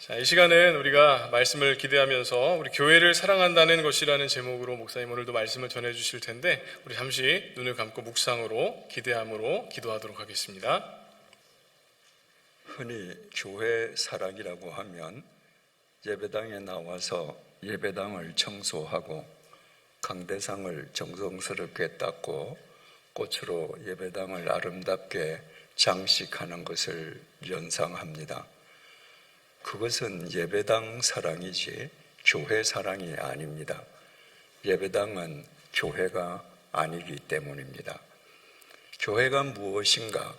자, 이 시간은 우리가 말씀을 기대하면서 우리 교회를 사랑한다는 것이라는 제목으로 목사님 오늘도 말씀을 전해 주실 텐데, 우리 잠시 눈을 감고 묵상으로 기대함으로 기도하도록 하겠습니다. 흔히 교회 사랑이라고 하면 예배당에 나와서 예배당을 청소하고 강대상을 정성스럽게 닦고 꽃으로 예배당을 아름답게 장식하는 것을 연상합니다. 그것은 예배당 사랑이지 교회 사랑이 아닙니다. 예배당은 교회가 아니기 때문입니다. 교회가 무엇인가?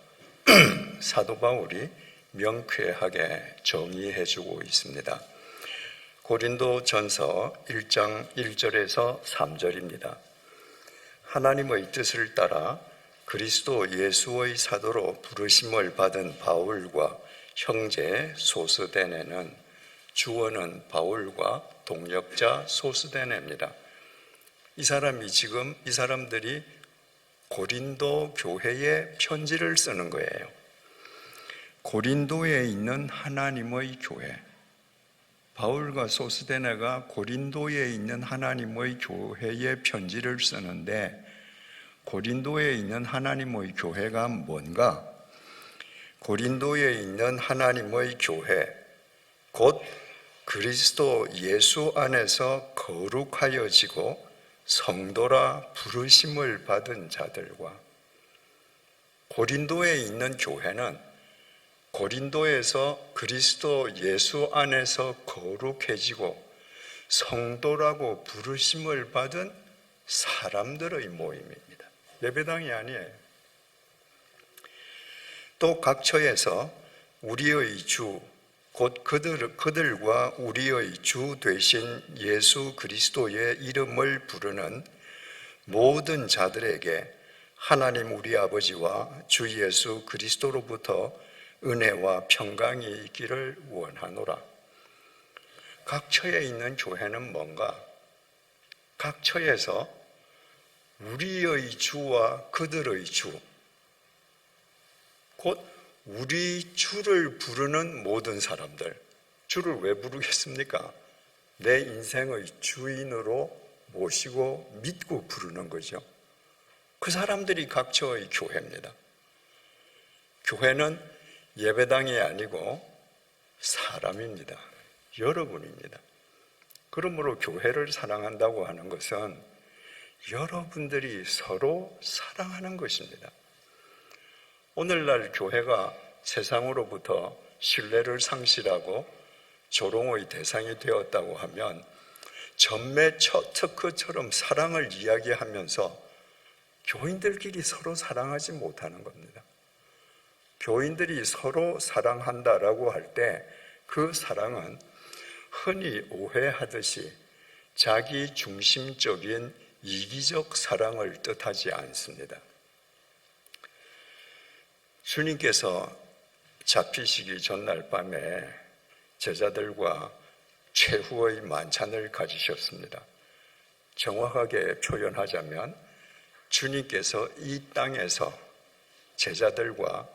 사도 바울이 명쾌하게 정의해주고 있습니다. 고린도 전서 1장 1절에서 3절입니다. 하나님의 뜻을 따라 그리스도 예수의 사도로 부르심을 받은 바울과 형제 소스데네는, 주어는 바울과 동역자 소스데네입니다. 이 사람들이 고린도 교회에 편지를 쓰는 거예요. 고린도에 있는 하나님의 교회, 바울과 소스데네가 고린도에 있는 하나님의 교회에 편지를 쓰는데, 고린도에 있는 하나님의 교회가 뭔가? 고린도에 있는 하나님의 교회, 곧 그리스도 예수 안에서 거룩하여지고 성도라 부르심을 받은 자들과, 고린도에 있는 교회는 고린도에서 그리스도 예수 안에서 거룩해지고 성도라고 부르심을 받은 사람들의 모임입니다. 예배당이 아니에요. 또 각처에서 우리의 주, 곧 그들과 우리의 주 되신 예수 그리스도의 이름을 부르는 모든 자들에게 하나님 우리 아버지와 주 예수 그리스도로부터 은혜와 평강이 있기를 원하노라. 각처에 있는 교회는 뭔가? 각처에서 우리의 주와 그들의 주, 곧 우리 주를 부르는 모든 사람들. 주를 왜 부르겠습니까? 내 인생의 주인으로 모시고 믿고 부르는 거죠. 그 사람들이 각처의 교회입니다. 교회는 예배당이 아니고 사람입니다. 여러분입니다. 그러므로 교회를 사랑한다고 하는 것은 여러분들이 서로 사랑하는 것입니다. 오늘날 교회가 세상으로부터 신뢰를 상실하고 조롱의 대상이 되었다고 하면 전매 특허처럼 사랑을 이야기하면서 교인들끼리 서로 사랑하지 못하는 겁니다. 교인들이 서로 사랑한다라고 할 때 그 사랑은 흔히 오해하듯이 자기 중심적인 이기적 사랑을 뜻하지 않습니다. 주님께서 잡히시기 전날 밤에 제자들과 최후의 만찬을 가지셨습니다. 정확하게 표현하자면 주님께서 이 땅에서 제자들과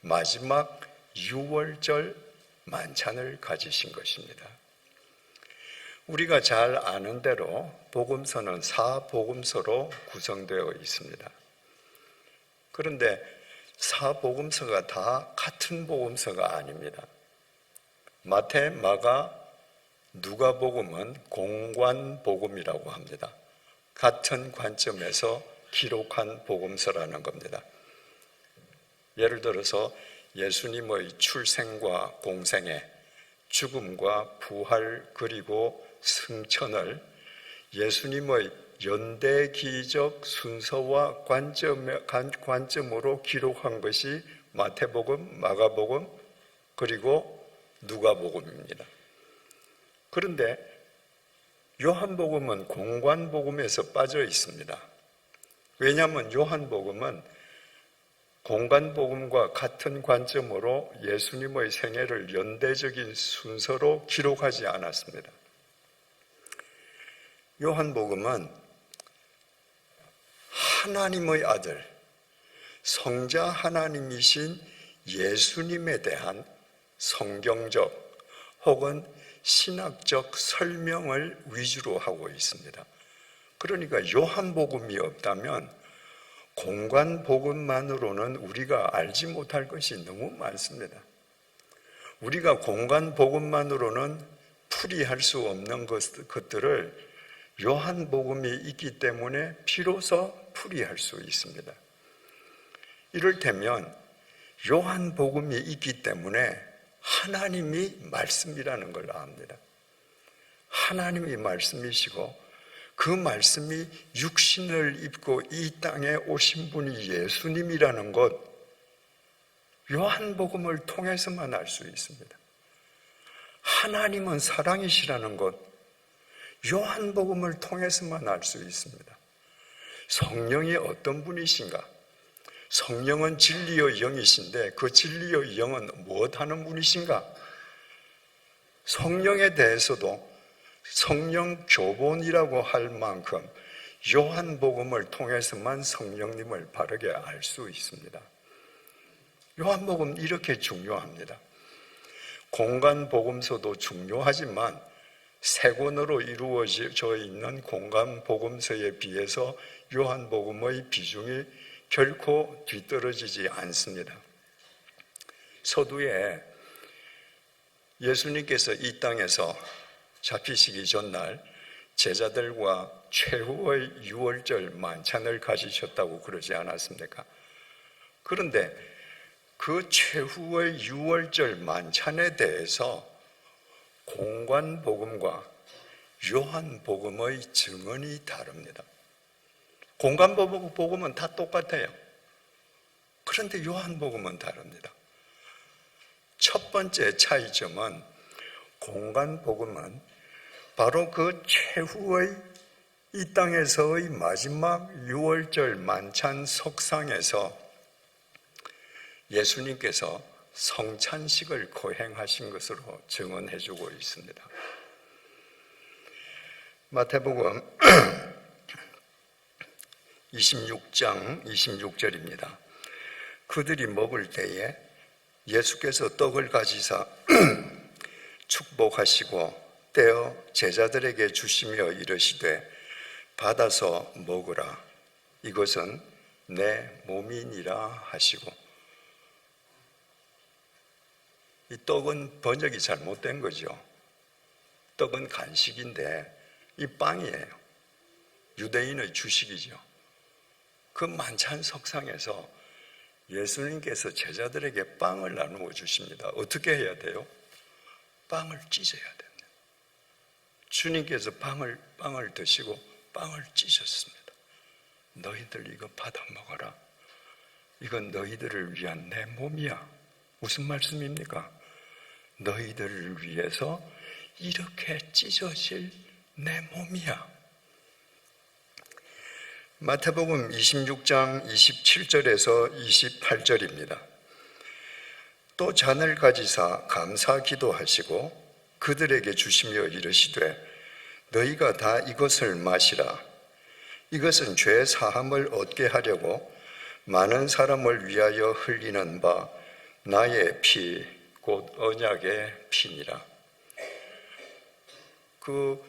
마지막 유월절 만찬을 가지신 것입니다. 우리가 잘 아는 대로 복음서는 4복음서로 구성되어 있습니다. 그런데 4복음서가 다 같은 복음서가 아닙니다. 마태, 마가, 누가복음은 공관복음이라고 합니다. 같은 관점에서 기록한 복음서라는 겁니다. 예를 들어서 예수님의 출생과 공생애, 죽음과 부활 그리고 승천을 예수님의 연대기적 순서와 관점으로 기록한 것이 마태복음, 마가복음, 그리고 누가복음입니다. 그런데 요한복음은 공관복음에서 빠져 있습니다. 왜냐하면 요한복음은 공관복음과 같은 관점으로 예수님의 생애를 연대적인 순서로 기록하지 않았습니다. 요한복음은 하나님의 아들, 성자 하나님이신 예수님에 대한 성경적 혹은 신학적 설명을 위주로 하고 있습니다. 그러니까 요한복음이 없다면 공관복음만으로는 우리가 알지 못할 것이 너무 많습니다. 우리가 공관복음만으로는 풀이할 수 없는 것들을 요한복음이 있기 때문에 비로소 풀이할 수 있습니다. 이를테면 요한복음이 있기 때문에 하나님이 말씀이라는 걸 압니다. 하나님이 말씀이시고 그 말씀이 육신을 입고 이 땅에 오신 분이 예수님이라는 것, 요한복음을 통해서만 알 수 있습니다. 하나님은 사랑이시라는 것, 요한복음을 통해서만 알 수 있습니다. 성령이 어떤 분이신가? 성령은 진리의 영이신데 그 진리의 영은 무엇하는 분이신가? 성령에 대해서도 성령 교본이라고 할 만큼 요한복음을 통해서만 성령님을 바르게 알 수 있습니다. 요한복음 이렇게 중요합니다. 공관복음서도 중요하지만 세 권으로 이루어져 있는 공관복음서에 비해서 요한복음의 비중이 결코 뒤떨어지지 않습니다. 서두에 예수님께서 이 땅에서 잡히시기 전날 제자들과 최후의 유월절 만찬을 가지셨다고 그러지 않았습니까? 그런데 그 최후의 유월절 만찬에 대해서 공관복음과 요한복음의 증언이 다릅니다. 공관복음은 다 똑같아요. 그런데 요한복음은 다릅니다. 첫 번째 차이점은 공관복음은 바로 그 최후의 이 땅에서의 마지막 유월절 만찬 석상에서 예수님께서 성찬식을 거행하신 것으로 증언해주고 있습니다. 마태복음 26장 26절입니다. 그들이 먹을 때에 예수께서 떡을 가지사 축복하시고 떼어 제자들에게 주시며 이르시되 받아서 먹으라. 이것은 내 몸이니라 하시고, 이 떡은 번역이 잘못된 거죠. 떡은 간식인데 이 빵이에요. 유대인의 주식이죠. 그 만찬 석상에서 예수님께서 제자들에게 빵을 나누어 주십니다. 어떻게 해야 돼요? 빵을 찢어야 됩니다. 주님께서 빵을 드시고 빵을 찢었습니다. 너희들 이거 받아 먹어라. 이건 너희들을 위한 내 몸이야. 무슨 말씀입니까? 너희들을 위해서 이렇게 찢어질 내 몸이야. 마태복음 26장 27절에서 28절입니다. 또 잔을 가지사 감사 기도하시고 그들에게 주시며 이르시되 너희가 다 이것을 마시라. 이것은 죄 사함을 얻게 하려고 많은 사람을 위하여 흘리는 바 나의 피 곧 언약의 피니라. 그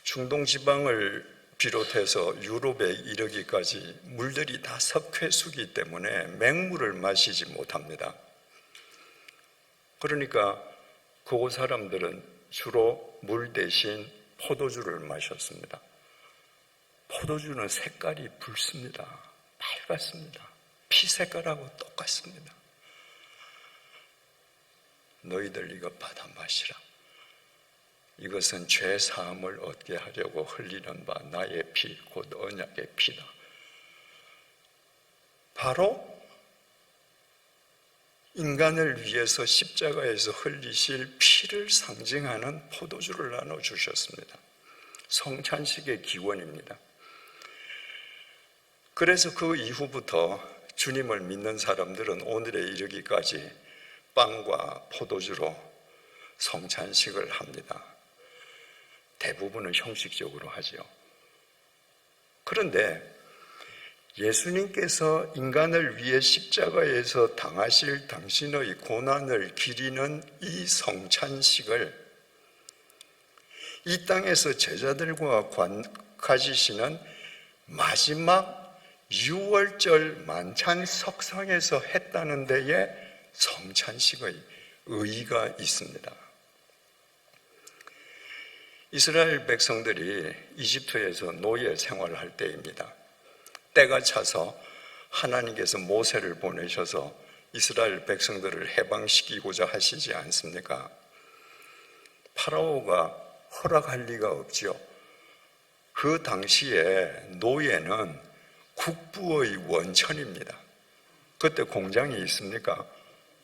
중동 지방을 비롯해서 유럽에 이르기까지 물들이 다 석회수기 때문에 맹물을 마시지 못합니다. 그러니까 그곳 사람들은 주로 물 대신 포도주를 마셨습니다. 포도주는 색깔이 붉습니다. 밝았습니다. 피 색깔하고 똑같습니다. 너희들 이거 받아 마시라. 이것은 죄 사함을 얻게 하려고 흘리는 바 나의 피 곧 언약의 피다. 바로 인간을 위해서 십자가에서 흘리실 피를 상징하는 포도주를 나눠주셨습니다. 성찬식의 기원입니다. 그래서 그 이후부터 주님을 믿는 사람들은 오늘에 이르기까지 빵과 포도주로 성찬식을 합니다. 대부분은 형식적으로 하죠. 그런데 예수님께서 인간을 위해 십자가에서 당하실 당신의 고난을 기리는 이 성찬식을 이 땅에서 제자들과 가지시는 마지막 6월절 만찬 석상에서 했다는 데에 성찬식의 의의가 있습니다. 이스라엘 백성들이 이집트에서 노예 생활할 때입니다. 때가 차서 하나님께서 모세를 보내셔서 이스라엘 백성들을 해방시키고자 하시지 않습니까? 파라오가 허락할 리가 없죠. 그 당시에 노예는 국부의 원천입니다. 그때 공장이 있습니까?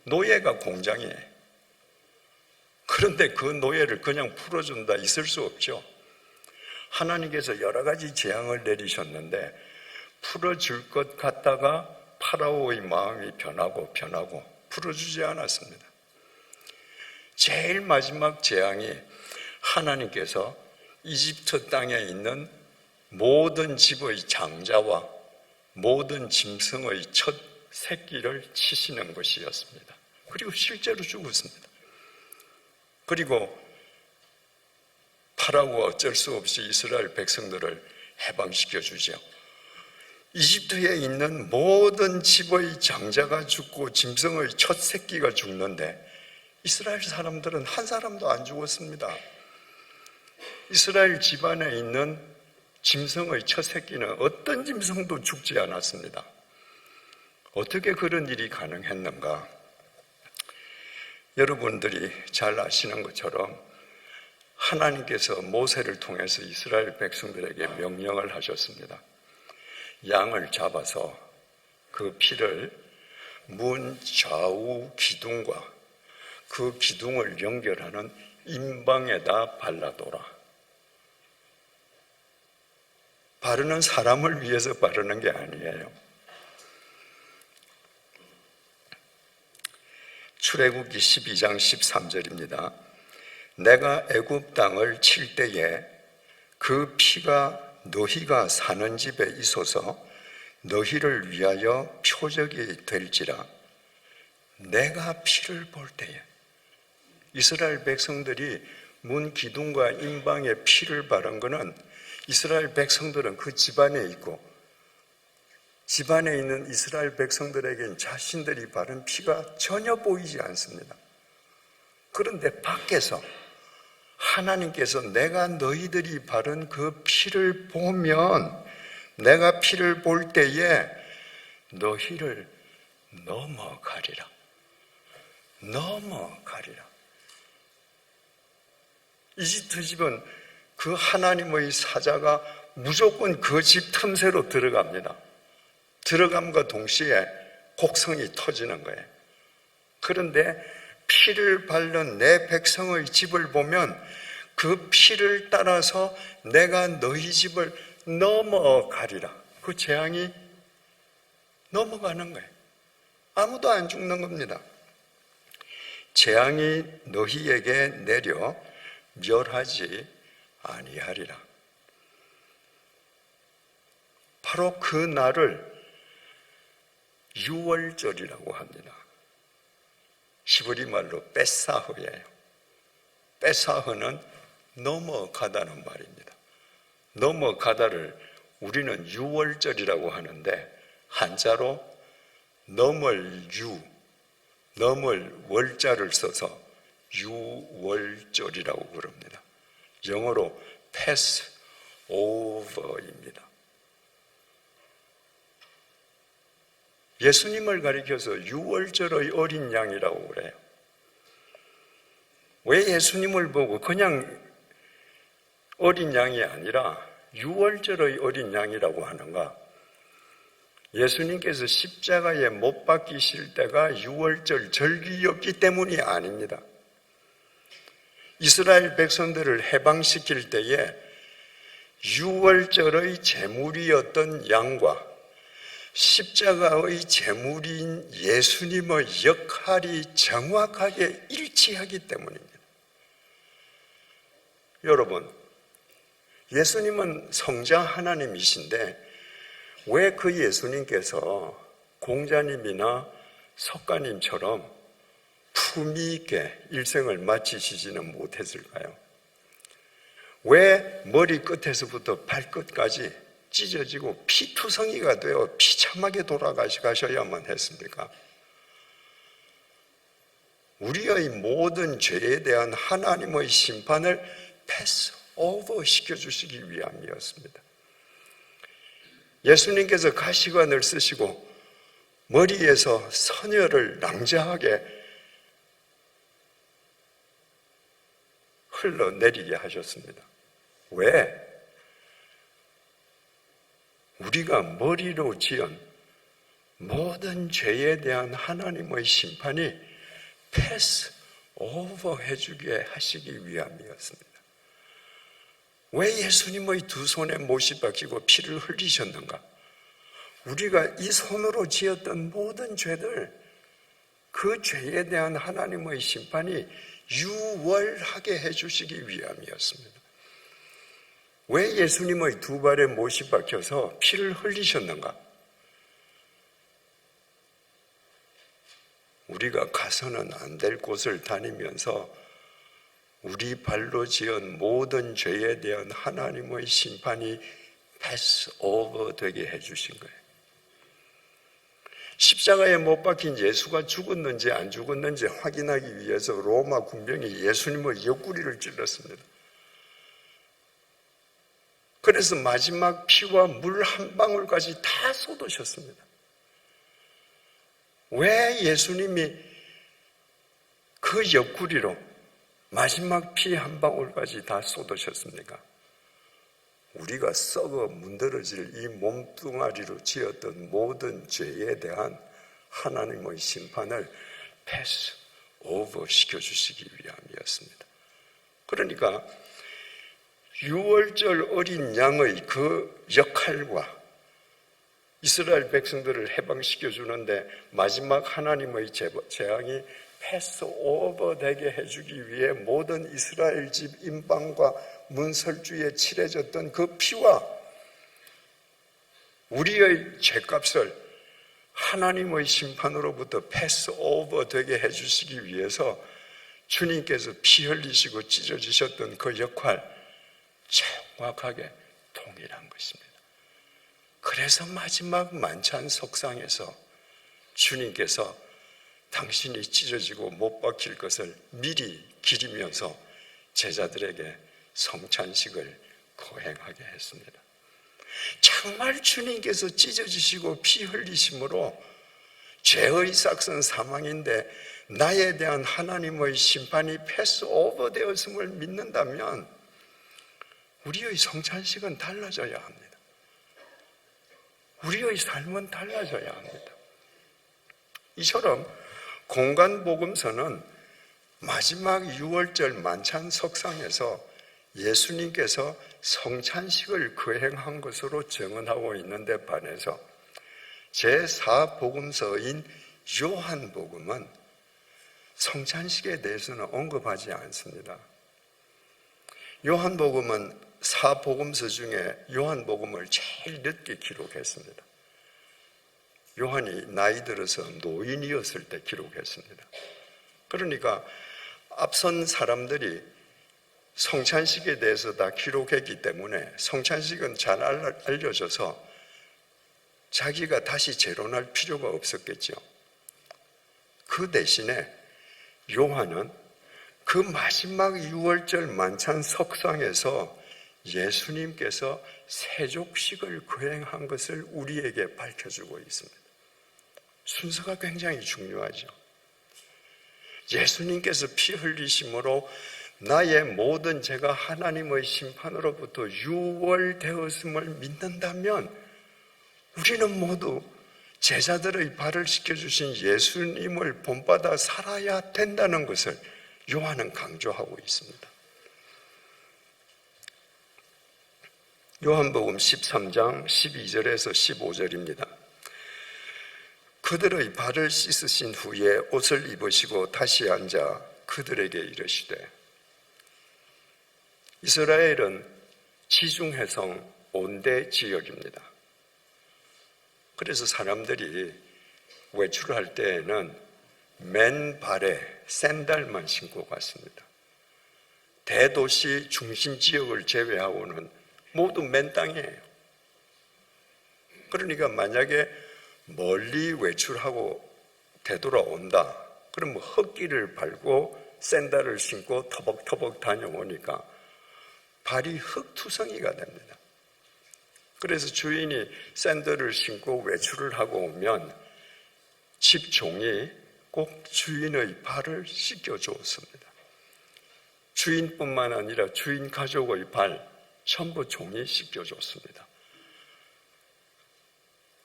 노예가 공장이에요. 그런데 그 노예를 그냥 풀어준다 있을 수 없죠. 하나님께서 여러 가지 재앙을 내리셨는데 풀어줄 것 같다가 파라오의 마음이 변하고 풀어주지 않았습니다. 제일 마지막 재앙이 하나님께서 이집트 땅에 있는 모든 집의 장자와 모든 짐승의 첫 새끼를 치시는 것이었습니다. 그리고 실제로 죽었습니다. 그리고 파라오가 어쩔 수 없이 이스라엘 백성들을 해방시켜 주죠. 이집트에 있는 모든 집의 장자가 죽고 짐승의 첫 새끼가 죽는데 이스라엘 사람들은 한 사람도 안 죽었습니다. 이스라엘 집안에 있는 짐승의 첫 새끼는 어떤 짐승도 죽지 않았습니다. 어떻게 그런 일이 가능했는가? 여러분들이 잘 아시는 것처럼 하나님께서 모세를 통해서 이스라엘 백성들에게 명령을 하셨습니다. 양을 잡아서 그 피를 문 좌우 기둥과 그 기둥을 연결하는 임방에다 발라둬라. 바르는 사람을 위해서 바르는 게 아니에요. 출애굽기 12장 13절입니다. 내가 애굽 땅을 칠 때에 그 피가 너희가 사는 집에 있어서 너희를 위하여 표적이 될지라. 내가 피를 볼 때에 이스라엘 백성들이 문 기둥과 임방에 피를 바른 것은 이스라엘 백성들은 그 집안에 있고 집안에 있는 이스라엘 백성들에겐 자신들이 바른 피가 전혀 보이지 않습니다. 그런데 밖에서 하나님께서 내가 너희들이 바른 그 피를 보면 내가 피를 볼 때에 너희를 넘어가리라. 넘어가리라. 이집트 집은 그 하나님의 사자가 무조건 그 집 틈새로 들어갑니다. 들어감과 동시에 곡성이 터지는 거예요. 그런데 피를 바른 내 백성의 집을 보면 그 피를 따라서 내가 너희 집을 넘어가리라. 그 재앙이 넘어가는 거예요. 아무도 안 죽는 겁니다. 재앙이 너희에게 내려 멸하지 아니하리라. 바로 그 날을 유월절이라고 합니다. 히브리 말로 뺏사흐예요. 뺏사흐는 넘어가다는 말입니다. 넘어가다를 우리는 유월절이라고 하는데 한자로 넘을 유, 넘을 월자를 써서 유월절이라고 부릅니다. 영어로 pass over입니다. 예수님을 가리켜서 유월절의 어린 양이라고 그래요. 왜 예수님을 보고 그냥 어린 양이 아니라 유월절의 어린 양이라고 하는가? 예수님께서 십자가에 못 박히실 때가 유월절 절기였기 때문이 아닙니다. 이스라엘 백성들을 해방시킬 때에 유월절의 제물이었던 양과 십자가의 제물인 예수님의 역할이 정확하게 일치하기 때문입니다. 여러분, 예수님은 성자 하나님이신데 왜 그 예수님께서 공자님이나 석가님처럼 품위 있게 일생을 마치시지는 못했을까요? 왜 머리 끝에서부터 발끝까지 찢어지고 피투성이가 되어 비참하게 돌아가셔야만 했습니까? 우리의 모든 죄에 대한 하나님의 심판을 패스 오버 시켜주시기 위함이었습니다. 예수님께서 가시관을 쓰시고 머리에서 선혈을 낭자하게 흘러내리게 하셨습니다. 왜? 우리가 머리로 지은 모든 죄에 대한 하나님의 심판이 패스 오버 해주게 하시기 위함이었습니다. 왜 예수님의 두 손에 못이 박히고 피를 흘리셨는가? 우리가 이 손으로 지었던 모든 죄들, 그 죄에 대한 하나님의 심판이 유월하게 해주시기 위함이었습니다. 왜 예수님의 두 발에 못이 박혀서 피를 흘리셨는가? 우리가 가서는 안 될 곳을 다니면서 우리 발로 지은 모든 죄에 대한 하나님의 심판이 패스 오버 되게 해주신 거예요. 십자가에 못 박힌 예수가 죽었는지 안 죽었는지 확인하기 위해서 로마 군병이 예수님의 옆구리를 찔렀습니다. 그래서 마지막 피와 물 한 방울까지 다 쏟으셨습니다. 왜 예수님이 그 옆구리로 마지막 피 한 방울까지 다 쏟으셨습니까? 우리가 썩어 문드러질 이 몸뚱아리로 지었던 모든 죄에 대한 하나님의 심판을 패스 오버 시켜주시기 위함이었습니다. 그러니까 유월절 어린 양의 그 역할과 이스라엘 백성들을 해방시켜 주는데 마지막 하나님의 재앙이 패스 오버 되게 해주기 위해 모든 이스라엘 집 임방과 문설주에 칠해졌던 그 피와 우리의 죄값을 하나님의 심판으로부터 패스 오버 되게 해주시기 위해서 주님께서 피 흘리시고 찢어지셨던 그 역할 정확하게 동일한 것입니다. 그래서 마지막 만찬 석상에서 주님께서 당신이 찢어지고 못 박힐 것을 미리 기리면서 제자들에게 성찬식을 거행하게 했습니다. 정말 주님께서 찢어지시고 피 흘리심으로 죄의 삭은 사망인데 나에 대한 하나님의 심판이 패스 오버 되었음을 믿는다면 우리의 성찬식은 달라져야 합니다. 우리의 삶은 달라져야 합니다. 이처럼 공간복음서는 마지막 유월절 만찬 석상에서 예수님께서 성찬식을 거행한 것으로 증언하고 있는데 반해서 제4복음서인 요한복음은 성찬식에 대해서는 언급하지 않습니다. 요한복음은 4복음서 중에 요한복음을 제일 늦게 기록했습니다. 요한이 나이 들어서 노인이었을 때 기록했습니다. 그러니까 앞선 사람들이 성찬식에 대해서 다 기록했기 때문에 성찬식은 잘 알려져서 자기가 다시 재론할 필요가 없었겠죠. 그 대신에 요한은 그 마지막 유월절 만찬 석상에서 예수님께서 세족식을 거행한 것을 우리에게 밝혀주고 있습니다. 순서가 굉장히 중요하죠. 예수님께서 피 흘리심으로 나의 모든 죄가 하나님의 심판으로부터 유월되었음을 믿는다면 우리는 모두 제자들의 발을 씻겨주신 예수님을 본받아 살아야 된다는 것을 요한은 강조하고 있습니다. 요한복음 13장 12절에서 15절입니다. 그들의 발을 씻으신 후에 옷을 입으시고 다시 앉아 그들에게 이르시되, 이스라엘은 지중해성 온대 지역입니다. 그래서 사람들이 외출할 때에는 맨발에 샌들만 신고 갔습니다. 대도시 중심 지역을 제외하고는 모두 맨 땅이에요. 그러니까 만약에 멀리 외출하고 되돌아온다, 그러면 흙길을 밟고 샌들을 신고 터벅터벅 다녀오니까 발이 흙투성이가 됩니다. 그래서 주인이 샌들을 신고 외출을 하고 오면 집 종이 꼭 주인의 발을 씻겨 주었습니다. 주인뿐만 아니라 주인 가족의 발 전부 종이 씻겨 줬습니다.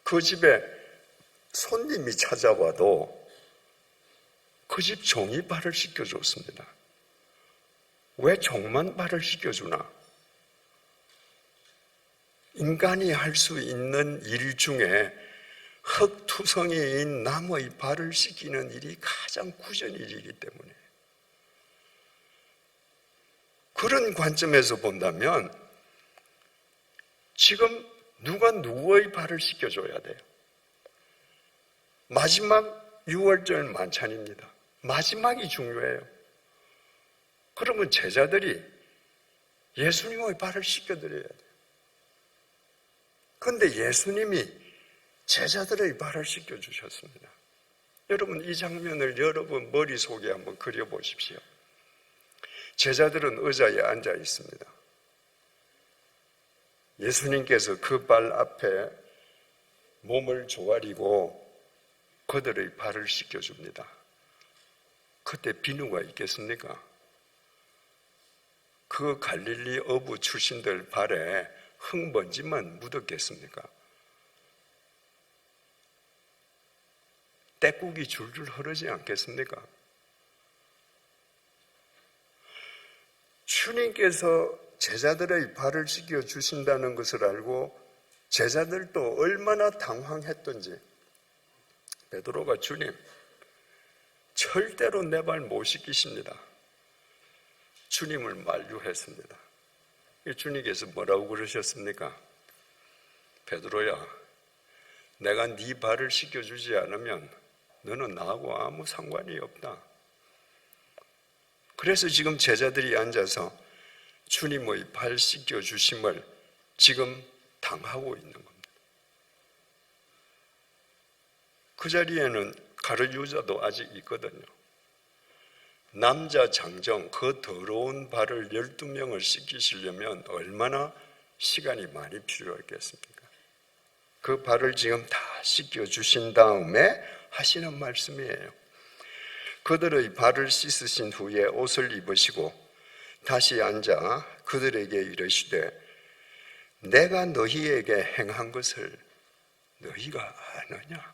그 집에 손님이 찾아와도 그 집 종이 발을 씻겨 줬습니다. 왜 종만 발을 씻겨 주나? 인간이 할 수 있는 일 중에 흙투성이인 나무의 발을 씻기는 일이 가장 굳은 일이기 때문에, 그런 관점에서 본다면 지금 누가 누구의 발을 씻겨줘야 돼요? 마지막 6월절 만찬입니다. 마지막이 중요해요. 그러면 제자들이 예수님의 발을 씻겨드려야 돼요. 그런데 예수님이 제자들의 발을 씻겨주셨습니다. 여러분, 이 장면을 여러분 머릿속에 한번 그려보십시오. 제자들은 의자에 앉아 있습니다. 예수님께서 그 발 앞에 몸을 조아리고 그들의 발을 씻겨줍니다. 그때 비누가 있겠습니까? 그 갈릴리 어부 출신들 발에 흙먼지만 묻었겠습니까? 때국이 줄줄 흐르지 않겠습니까? 주님께서 제자들의 발을 씻겨 주신다는 것을 알고 제자들도 얼마나 당황했던지, 베드로가 주님, 절대로 내 발 못 씻기십니다. 주님을 만류했습니다. 주님께서 뭐라고 그러셨습니까? 베드로야, 내가 네 발을 씻겨주지 않으면 너는 나하고 아무 상관이 없다. 그래서 지금 제자들이 앉아서 주님의 발 씻겨주심을 지금 당하고 있는 겁니다. 그 자리에는 가룟 유다도 아직 있거든요. 남자 장정, 그 더러운 발을 12명을 씻기시려면 얼마나 시간이 많이 필요했겠습니까? 그 발을 지금 다 씻겨주신 다음에 하시는 말씀이에요. 그들의 발을 씻으신 후에 옷을 입으시고 다시 앉아 그들에게 이르시되 내가 너희에게 행한 것을 너희가 아느냐?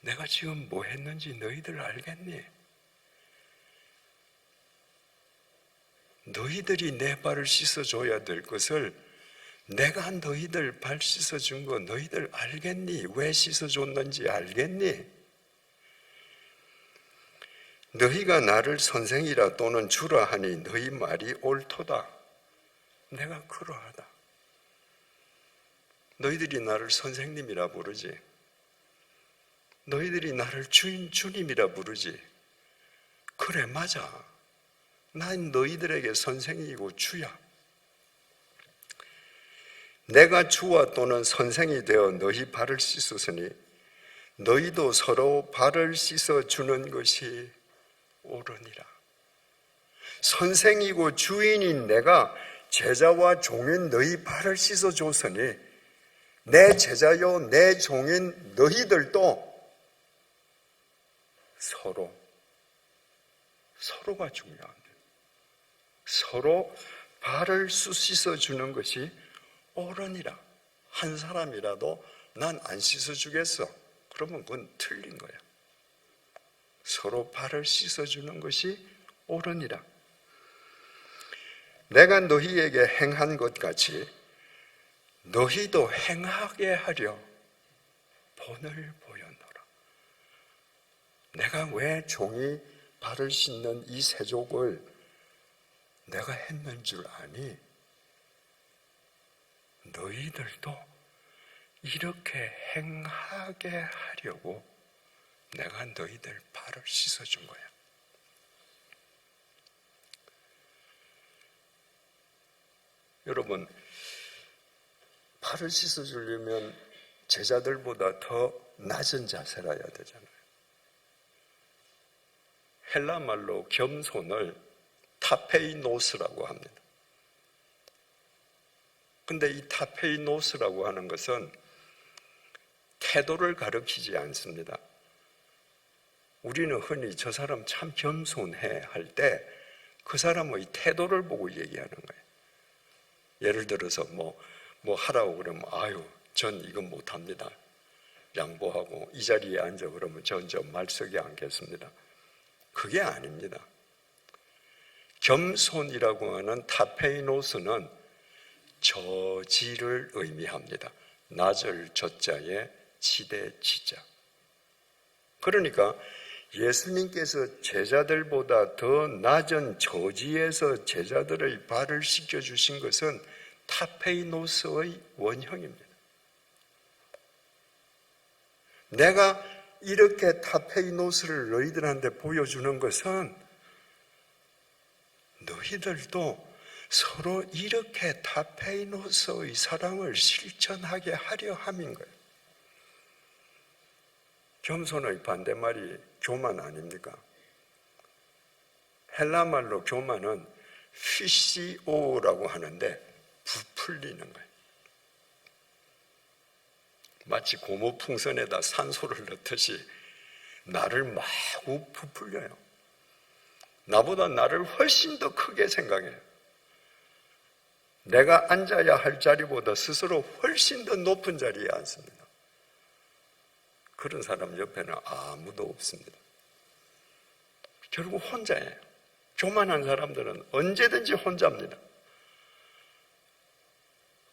내가 지금 뭐 했는지 너희들 알겠니? 너희들이 내 발을 씻어줘야 될 것을 내가 너희들 발 씻어준 거 너희들 알겠니? 왜 씻어줬는지 알겠니? 너희가 나를 선생이라 또는 주라 하니 너희 말이 옳도다. 내가 그러하다. 너희들이 나를 선생님이라 부르지. 너희들이 나를 주님이라 부르지. 그래, 맞아. 난 너희들에게 선생이고 주야. 내가 주와 또는 선생이 되어 너희 발을 씻었으니 너희도 서로 발을 씻어주는 것이 옳으니라. 선생이고 주인인 내가 제자와 종인 너희 발을 씻어줬으니 내 제자요 내 종인 너희들도 서로가 중요합니다. 서로 발을 씻어주는 것이 옳으니라. 한 사람이라도 난 안 씻어주겠어. 그러면 그건 틀린 거야. 서로 발을 씻어주는 것이 옳으니라. 내가 너희에게 행한 것 같이 너희도 행하게 하려 본을 보였노라. 내가 왜 종이 발을 씻는 이 세족을 내가 했는 줄 아니? 너희들도 이렇게 행하게 하려고 내가 너희들 발을 씻어준 거야. 여러분, 발을 씻어주려면 제자들보다 더 낮은 자세라야 되잖아요. 헬라 말로 겸손을 타페이노스라고 합니다. 근데 이 타페이노스라고 하는 것은 태도를 가리키지 않습니다. 우리는 흔히 저 사람 참 겸손해 할 때 그 사람의 태도를 보고 얘기하는 거예요. 예를 들어서 뭐 하라고 그러면 아유 전 이건 못합니다. 양보하고 이 자리에 앉아 그러면 전 말석에 앉겠습니다. 그게 아닙니다. 겸손이라고 하는 타페이노스는 저지를 의미합니다. 낮을 저자에 지대 지자. 그러니까 예수님께서 제자들보다 더 낮은 저지에서 제자들의 발을 씻겨주신 것은 타페이노스의 원형입니다. 내가 이렇게 타페이노스를 너희들한테 보여주는 것은 너희들도 서로 이렇게 타페이노스의 사랑을 실천하게 하려 함인 거예요. 겸손의 반대말이 교만 아닙니까? 헬라말로 교만은 피시오라고 하는데 부풀리는 거예요. 마치 고무풍선에다 산소를 넣듯이 나를 마구 부풀려요. 나보다 나를 훨씬 더 크게 생각해요. 내가 앉아야 할 자리보다 스스로 훨씬 더 높은 자리에 앉습니다. 그런 사람 옆에는 아무도 없습니다. 결국 혼자예요. 교만한 사람들은 언제든지 혼자입니다.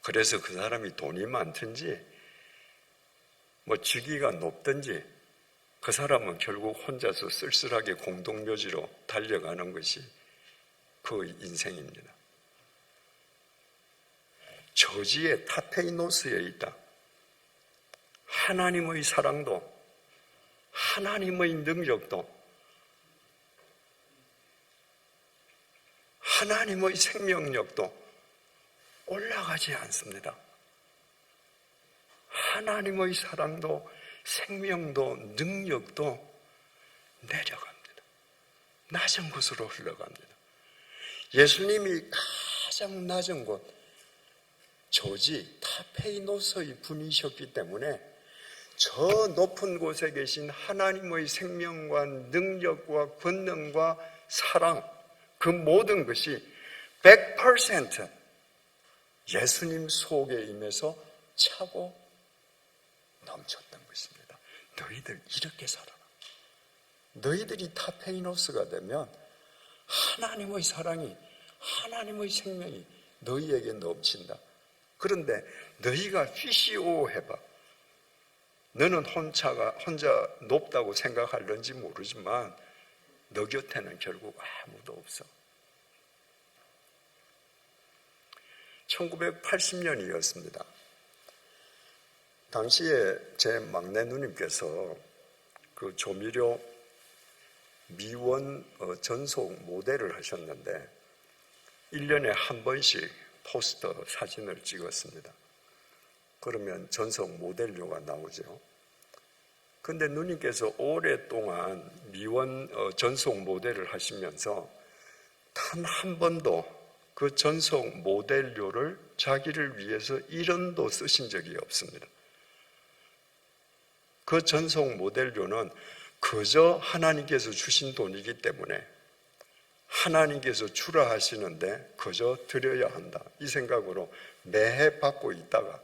그래서 그 사람이 돈이 많든지 직위가 높든지 그 사람은 결국 혼자서 쓸쓸하게 공동묘지로 달려가는 것이 그 인생입니다. 저지의 타페이노스에 있다. 하나님의 사랑도 하나님의 능력도 하나님의 생명력도 올라가지 않습니다. 하나님의 사랑도 생명도 능력도 내려갑니다. 낮은 곳으로 흘러갑니다. 예수님이 가장 낮은 곳 저지 타페이노스의 분이셨기 때문에 저 높은 곳에 계신 하나님의 생명과 능력과 권능과 사랑 그 모든 것이 100% 예수님 속에 임해서 차고 넘쳤던 것입니다. 너희들 이렇게 살아라. 너희들이 타페이노스가 되면 하나님의 사랑이 하나님의 생명이 너희에게 넘친다. 그런데 너희가 피시오 해봐. 너는 혼자 높다고 생각할런지 모르지만 너 곁에는 결국 아무도 없어. 1980년이었습니다. 당시에 제 막내 누님께서 그 조미료 미원 전속 모델을 하셨는데 1년에 한 번씩 포스터 사진을 찍었습니다. 그러면 전속 모델료가 나오죠. 근데 누님께서 오랫동안 미원 전속 모델을 하시면서 단 한 번도 그 전속 모델료를 자기를 위해서 1원도 쓰신 적이 없습니다. 그 전속 모델료는 그저 하나님께서 주신 돈이기 때문에 하나님께서 주라 하시는데 그저 드려야 한다. 이 생각으로 매해 받고 있다가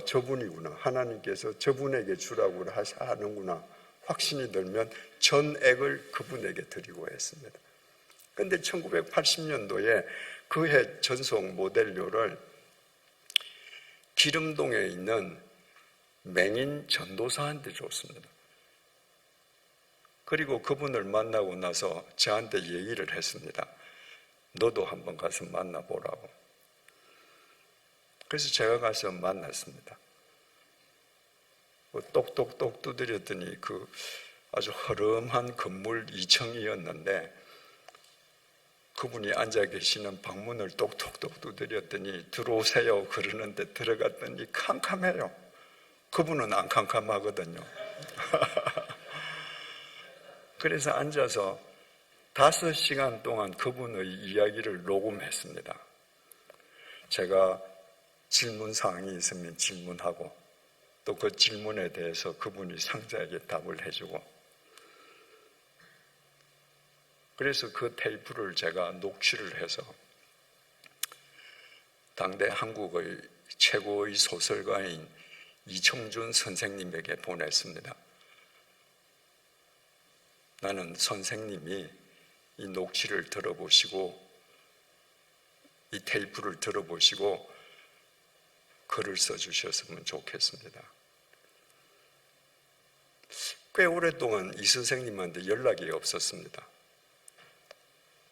저분이구나. 하나님께서 저분에게 주라고 하는구나. 확신이 들면 전액을 그분에게 드리고 했습니다. 그런데 1980년도에 그 해 전속 모델료를 기름동에 있는 맹인 전도사한테 줬습니다. 그리고 그분을 만나고 나서 저한테 얘기를 했습니다. 너도 한번 가서 만나보라고. 그래서 제가 가서 만났습니다. 똑똑똑 두드렸더니 그 아주 허름한 건물 2층이었는데 그분이 앉아 계시는 방문을 똑똑똑 두드렸더니 들어오세요 그러는데 들어갔더니 캄캄해요. 그분은 안 캄캄하거든요. 그래서 앉아서 5시간 동안 그분의 이야기를 녹음했습니다. 제가 질문사항이 있으면 질문하고 또 그 질문에 대해서 그분이 상세하게 답을 해주고, 그래서 그 테이프를 제가 녹취를 해서 당대 한국의 최고의 소설가인 이청준 선생님에게 보냈습니다. 나는 선생님이 이 녹취를 들어보시고 이 테이프를 들어보시고 글을 써주셨으면 좋겠습니다. 꽤 오랫동안 이 선생님한테 연락이 없었습니다.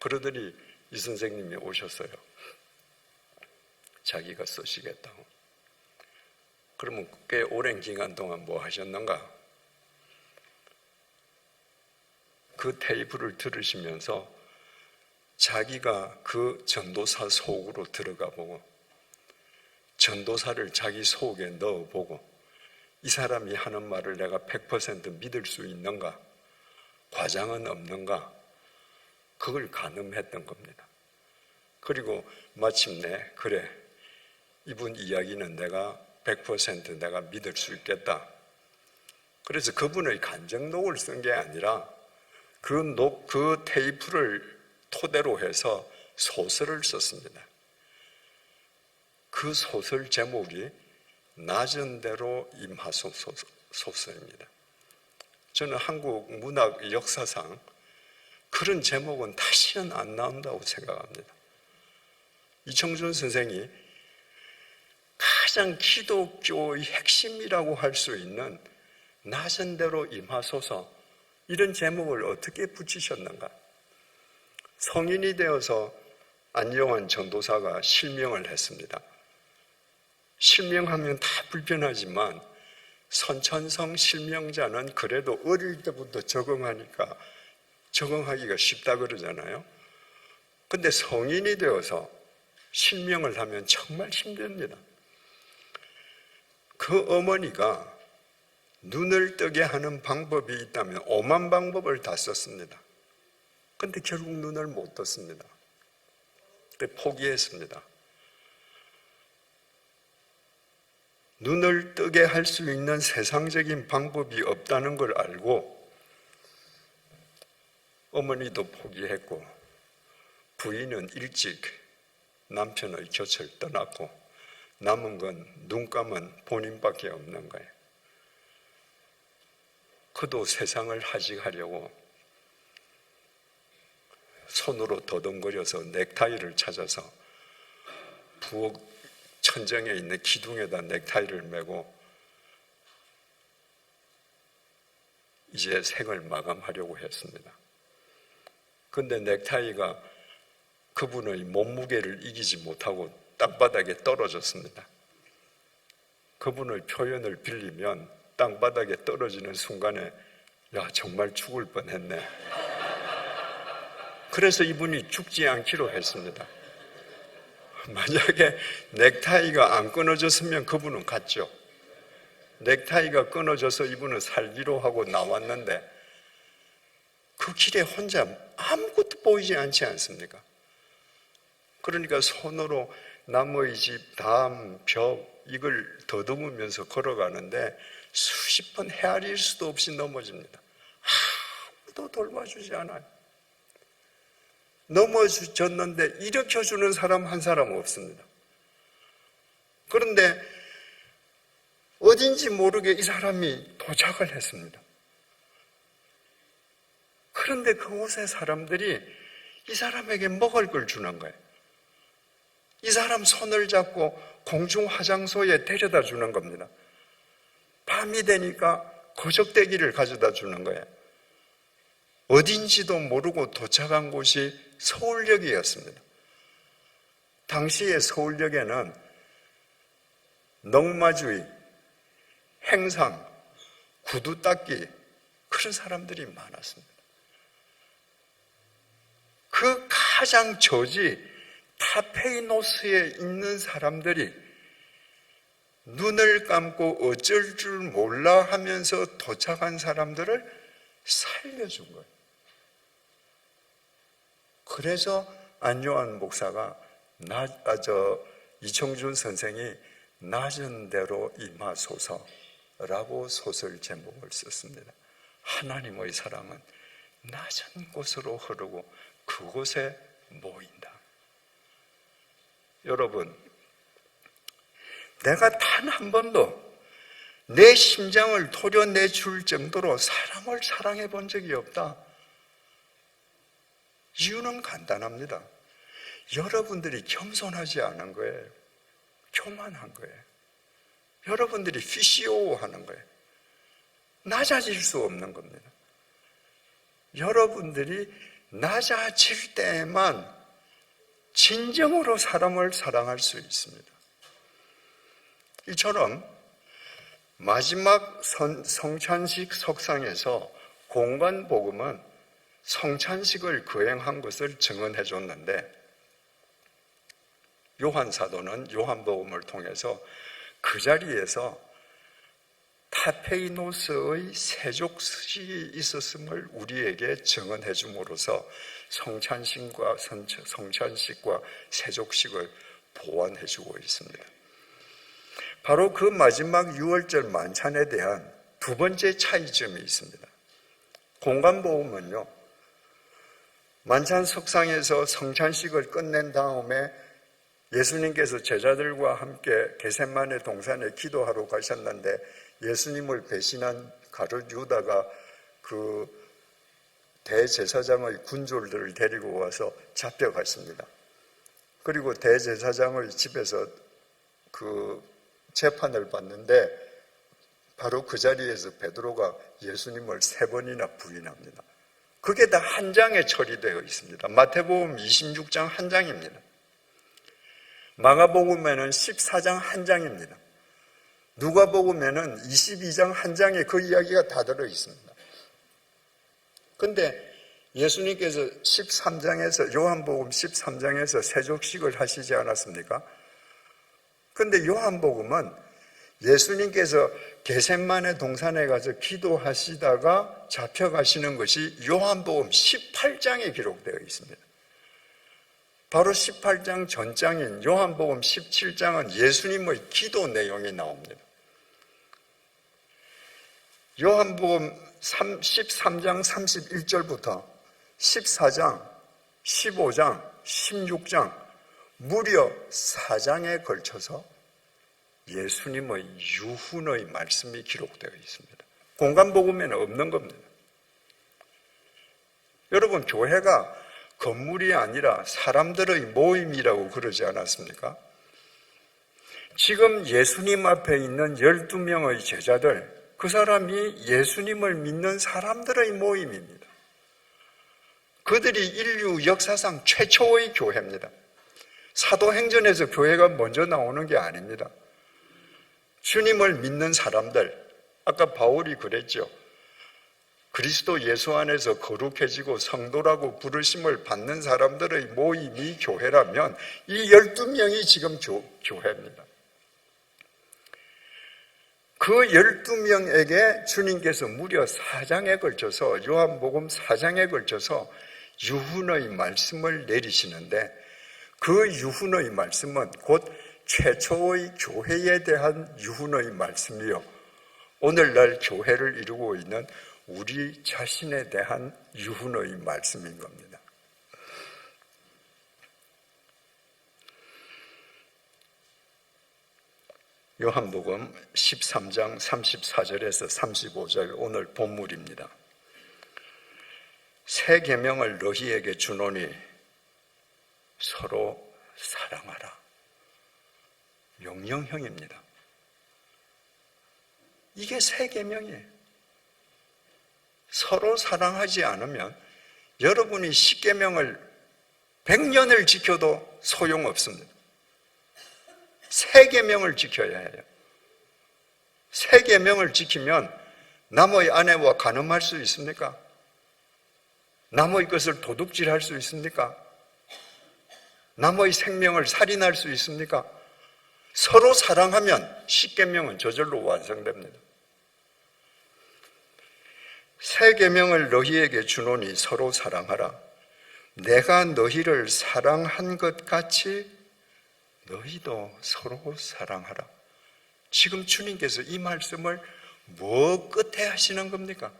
그러더니 이 선생님이 오셨어요. 자기가 쓰시겠다고. 그러면 꽤 오랜 기간 동안 뭐 하셨는가? 그 테이프를 들으시면서 자기가 그 전도사 속으로 들어가 보고 전도사를 자기 속에 넣어보고 이 사람이 하는 말을 내가 100% 믿을 수 있는가? 과장은 없는가? 그걸 가늠했던 겁니다. 그리고 마침내 그래, 이분 이야기는 내가 100% 내가 믿을 수 있겠다. 그래서 그분의 간증록을 쓴 게 아니라 그 테이프를 토대로 해서 소설을 썼습니다. 그 소설 제목이 낮은 대로 임하소 소설입니다. 저는 한국 문학 역사상 그런 제목은 다시는 안 나온다고 생각합니다. 이청준 선생이 가장 기독교의 핵심이라고 할 수 있는 낮은 대로 임하소서, 이런 제목을 어떻게 붙이셨는가? 성인이 되어서 안영환 전도사가 실명을 했습니다. 실명하면 다 불편하지만 선천성 실명자는 그래도 어릴 때부터 적응하니까 적응하기가 쉽다 그러잖아요. 근데 성인이 되어서 실명을 하면 정말 힘듭니다. 그 어머니가 눈을 뜨게 하는 방법이 있다면 오만 방법을 다 썼습니다. 근데 결국 눈을 못 떴습니다. 포기했습니다. 눈을 뜨게 할 수 있는 세상적인 방법이 없다는 걸 알고 어머니도 포기했고 부인은 일찍 남편의 곁을 떠났고 남은 건 눈 감은 본인밖에 없는 거예요. 그도 세상을 하직하려고 손으로 더듬거려서 넥타이를 찾아서 부엌 천정에 있는 기둥에다 넥타이를 메고 이제 생을 마감하려고 했습니다. 근데 넥타이가 그분의 몸무게를 이기지 못하고 땅바닥에 떨어졌습니다. 그분의 표현을 빌리면 땅바닥에 떨어지는 순간에 야, 정말 죽을 뻔했네. 그래서 이분이 죽지 않기로 했습니다. 만약에 넥타이가 안 끊어졌으면 그분은 갔죠. 넥타이가 끊어져서 이분은 살기로 하고 나왔는데 그 길에 혼자 아무것도 보이지 않지 않습니까? 그러니까 손으로 나무의 집, 담, 벽 이걸 더듬으면서 걸어가는데 수십 번 헤아릴 수도 없이 넘어집니다. 아무도 돌봐주지 않아요. 넘어졌는데 일으켜주는 사람 한 사람 없습니다. 그런데 어딘지 모르게 이 사람이 도착을 했습니다. 그런데 그곳의 사람들이 이 사람에게 먹을 걸 주는 거예요. 이 사람 손을 잡고 공중 화장소에 데려다 주는 겁니다. 밤이 되니까 거적대기를 가져다 주는 거예요. 어딘지도 모르고 도착한 곳이 서울역이었습니다. 당시의 서울역에는 넝마주의, 행상, 구두 닦기 그런 사람들이 많았습니다. 그 가장 저지 타페이노스에 있는 사람들이 눈을 감고 어쩔 줄 몰라 하면서 도착한 사람들을 살려준 거예요. 그래서 안요한 목사가 이청준 선생이 낮은 대로 임하소서라고 소설 제목을 썼습니다. 하나님의 사랑은 낮은 곳으로 흐르고 그곳에 모인다. 여러분, 내가 단 한 번도 내 심장을 토려내줄 정도로 사람을 사랑해 본 적이 없다. 이유는 간단합니다. 여러분들이 겸손하지 않은 거예요. 교만한 거예요. 여러분들이 피시오 하는 거예요. 낮아질 수 없는 겁니다. 여러분들이 낮아질 때에만 진정으로 사람을 사랑할 수 있습니다. 이처럼 마지막 성찬식 석상에서 공관복음은 성찬식을 거행한 것을 증언해 줬는데 요한 사도는 요한복음을 통해서 그 자리에서 타페이노스의 세족식이 있었음을 우리에게 증언해 줌으로써 성찬식과 세족식을 보완해 주고 있습니다. 바로 그 마지막 유월절 만찬에 대한 두 번째 차이점이 있습니다. 공관복음은요, 만찬 석상에서 성찬식을 끝낸 다음에 예수님께서 제자들과 함께 겟세마네 동산에 기도하러 가셨는데 예수님을 배신한 가룟 유다가 그 대제사장의 군졸들을 데리고 와서 잡혀갔습니다. 그리고 대제사장의 집에서 그 재판을 받는데 바로 그 자리에서 베드로가 예수님을 3번이나 부인합니다. 그게 다 한 장에 처리되어 있습니다. 마태복음 26장 한 장입니다. 마가복음에는 14장 한 장입니다. 누가복음에는 22장 한 장에 그 이야기가 다 들어 있습니다. 그런데 예수님께서 13장에서 요한복음 13장에서 세족식을 하시지 않았습니까? 그런데 요한복음은 예수님께서 겟세마네 동산에 가서 기도하시다가 잡혀가시는 것이 요한복음 18장에 기록되어 있습니다. 바로 18장 전장인 요한복음 17장은 예수님의 기도 내용이 나옵니다. 요한복음 13장 31절부터 14장, 15장, 16장 무려 4장에 걸쳐서 예수님의 유훈의 말씀이 기록되어 있습니다. 공관복음에는 없는 겁니다. 여러분, 교회가 건물이 아니라 사람들의 모임이라고 그러지 않았습니까? 지금 예수님 앞에 있는 12명의 제자들, 그 사람이 예수님을 믿는 사람들의 모임입니다. 그들이 인류 역사상 최초의 교회입니다. 사도행전에서 교회가 먼저 나오는 게 아닙니다. 주님을 믿는 사람들, 아까 바울이 그랬죠. 그리스도 예수 안에서 거룩해지고 성도라고 부르심을 받는 사람들의 모임이 교회라면 이 12명이 지금 교회입니다. 그 12명에게 주님께서 무려 4장에 걸쳐서 요한복음 4장에 걸쳐서 유훈의 말씀을 내리시는데 그 유훈의 말씀은 곧 최초의 교회에 대한 유훈의 말씀이요, 오늘날 교회를 이루고 있는 우리 자신에 대한 유훈의 말씀인 겁니다. 요한복음 13장 34절에서 35절 오늘 본문입니다. 새 계명을 너희에게 주노니 서로 사랑하라. 명령형입니다. 이게 새 계명이에요. 서로 사랑하지 않으면 여러분이 10계명을 100년을 지켜도 소용없습니다. 세 계명을 지켜야 해요. 세 계명을 지키면 남의 아내와 간음할 수 있습니까? 남의 것을 도둑질할 수 있습니까? 남의 생명을 살인할 수 있습니까? 서로 사랑하면 십계명은 저절로 완성됩니다. 세 계명을 너희에게 주노니 서로 사랑하라. 내가 너희를 사랑한 것 같이 너희도 서로 사랑하라. 지금 주님께서 이 말씀을 뭐 끝에 하시는 겁니까?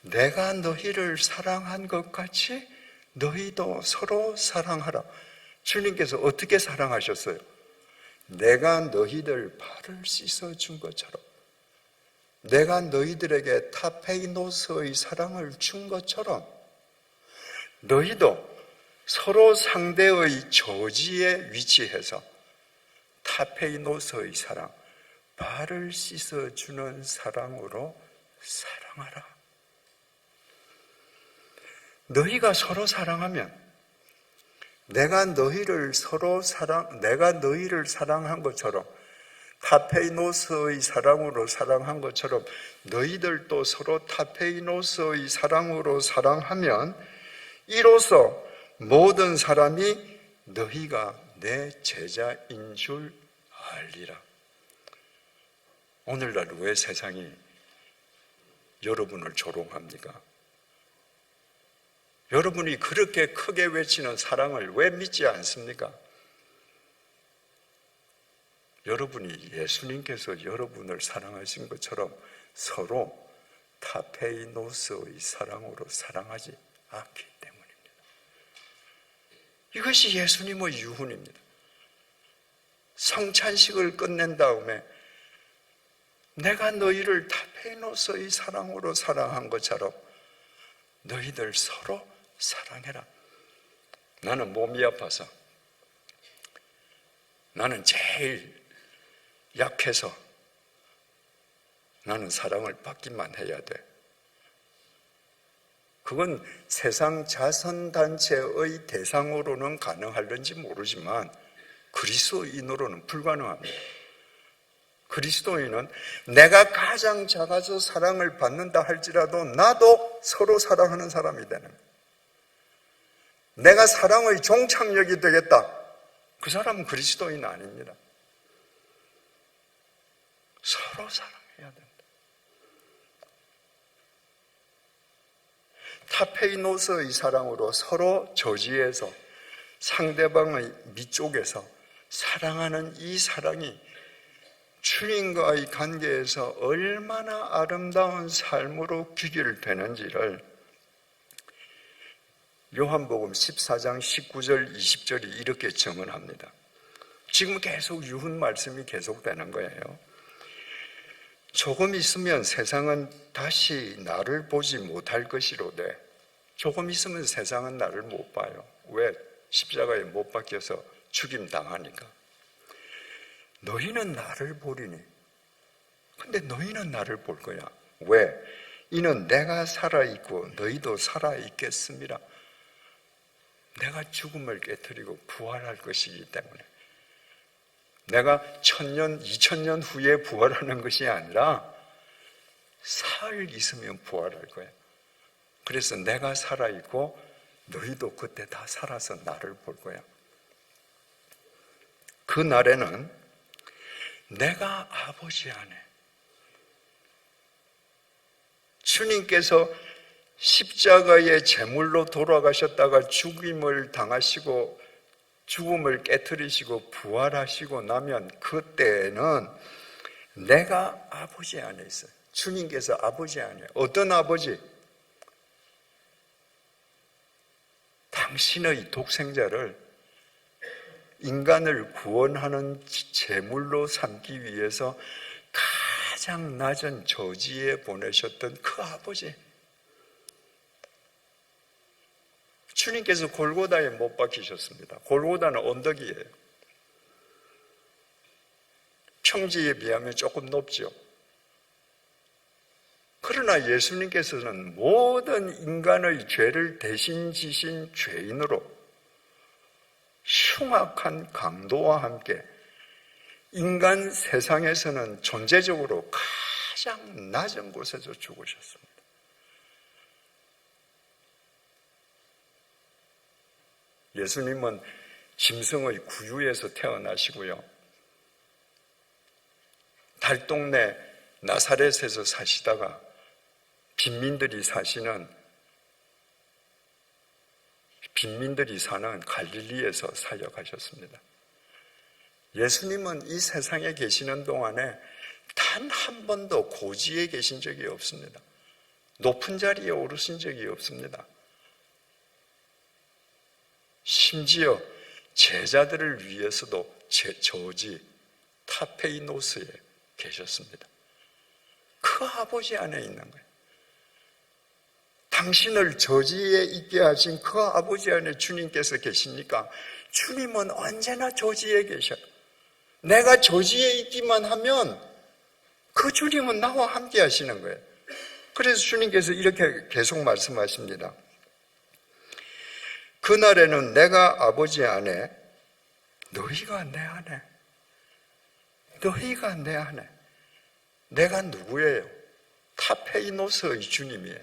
내가 너희를 사랑한 것 같이 너희도 서로 사랑하라. 주님께서 어떻게 사랑하셨어요? 내가 너희들 발을 씻어준 것처럼, 내가 너희들에게 타페이노스의 사랑을 준 것처럼 너희도 서로 상대의 저지에 위치해서 타페이노스의 사랑, 발을 씻어주는 사랑으로 사랑하라. 너희가 서로 사랑하면 내가 너희를 사랑한 것처럼, 타페이노스의 사랑으로 사랑한 것처럼 너희들도 서로 타페이노스의 사랑으로 사랑하면 이로써 모든 사람이 너희가 내 제자인 줄 알리라. 오늘날 왜 세상이 여러분을 조롱합니까? 여러분이 그렇게 크게 외치는 사랑을 왜 믿지 않습니까? 여러분이 예수님께서 여러분을 사랑하신 것처럼 서로 타페이노스의 사랑으로 사랑하지 않기 때문입니다. 이것이 예수님의 유훈입니다. 성찬식을 끝낸 다음에 내가 너희를 타페이노스의 사랑으로 사랑한 것처럼 너희들 서로 사랑해라. 나는 몸이 아파서, 나는 제일 약해서 나는 사랑을 받기만 해야 돼. 그건 세상 자선단체의 대상으로는 가능할는지 모르지만 그리스도인으로는 불가능합니다. 그리스도인은 내가 가장 작아서 사랑을 받는다 할지라도 나도 서로 사랑하는 사람이 되는 거예요. 내가 사랑의 종착역이 되겠다. 그 사람은 그리스도인 아닙니다. 서로 사랑해야 된다. 타페이노스의 사랑으로 서로 저지해서 상대방의 밑쪽에서 사랑하는 이 사랑이 주님과의 관계에서 얼마나 아름다운 삶으로 귀결되는지를 요한복음 14장 19절 20절이 이렇게 증언합니다. 지금 계속 유훈 말씀이 계속되는 거예요. 조금 있으면 세상은 다시 나를 보지 못할 것이로되, 조금 있으면 세상은 나를 못 봐요. 왜? 십자가에 못 박혀서 죽임당하니까. 너희는 나를 보리니. 근데 너희는 나를 볼 거야. 왜? 이는 내가 살아있고 너희도 살아있겠습니다. 내가 죽음을 깨뜨리고 부활할 것이기 때문에. 내가 1000년, 2000년 후에 부활하는 것이 아니라 사흘 있으면 부활할 거야. 그래서 내가 살아있고 너희도 그때 다 살아서 나를 볼 거야. 그 날에는 내가 아버지 안에, 주님께서 십자가의 제물로 돌아가셨다가 죽임을 당하시고 죽음을 깨뜨리시고 부활하시고 나면 그때는 내가 아버지 안에 있어요. 주님께서 아버지 안에. 어떤 아버지? 당신의 독생자를 인간을 구원하는 제물로 삼기 위해서 가장 낮은 저지에 보내셨던 그 아버지. 주님께서 골고다에 못 박히셨습니다. 골고다는 언덕이에요. 평지에 비하면 조금 높죠. 그러나 예수님께서는 모든 인간의 죄를 대신 지신 죄인으로 흉악한 강도와 함께 인간 세상에서는 존재적으로 가장 낮은 곳에서 죽으셨습니다. 예수님은 짐승의 구유에서 태어나시고요. 달동네 나사렛에서 사시다가 빈민들이 사는 갈릴리에서 사역하셨습니다. 예수님은 이 세상에 계시는 동안에 단 한 번도 고지에 계신 적이 없습니다. 높은 자리에 오르신 적이 없습니다. 심지어 제자들을 위해서도 저지 타페이노스에 계셨습니다. 그 아버지 안에 있는 거예요. 당신을 저지에 있게 하신 그 아버지 안에 주님께서 계시니까 주님은 언제나 저지에 계셔요. 내가 저지에 있기만 하면 그 주님은 나와 함께 하시는 거예요. 그래서 주님께서 이렇게 계속 말씀하십니다. 그날에는 내가 아버지 안에, 너희가 내 안에, 너희가 내 안에. 내가 누구예요? 타페이노스의 주님이에요.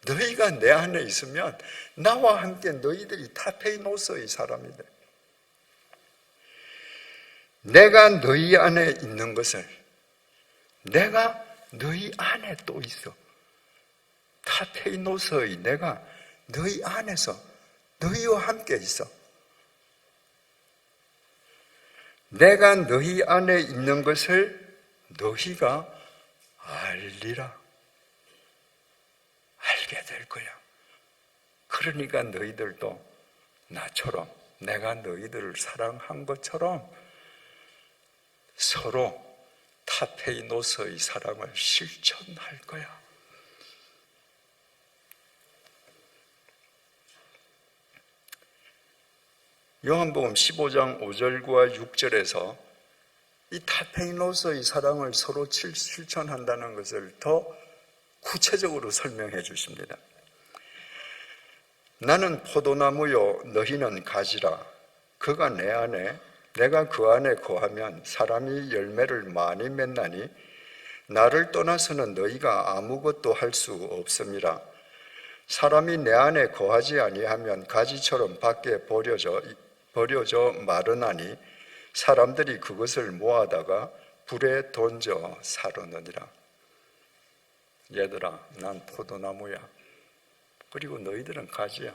너희가 내 안에 있으면 나와 함께 너희들이 타페이노스의 사람이 돼. 내가 너희 안에 있는 것을, 내가 너희 안에 또 있어. 타페이노스의 내가 너희 안에서 너희와 함께 있어. 내가 너희 안에 있는 것을 너희가 알리라. 알게 될 거야. 그러니까 너희들도 나처럼, 내가 너희들을 사랑한 것처럼 서로 타페이노스의 사랑을 실천할 거야. 요한복음 15장 5절과 6절에서 이 타페이노스의 사랑을 서로 실천한다는 것을 더 구체적으로 설명해 주십니다. 나는 포도나무요 너희는 가지라. 그가 내 안에 내가 그 안에 거하면 사람이 열매를 많이 맺나니 나를 떠나서는 너희가 아무것도 할 수 없음이라. 사람이 내 안에 거하지 아니하면 가지처럼 밖에 버려져 마르나니 사람들이 그것을 모아다가 불에 던져 사르느니라. 얘들아, 난 포도나무야. 그리고 너희들은 가지야.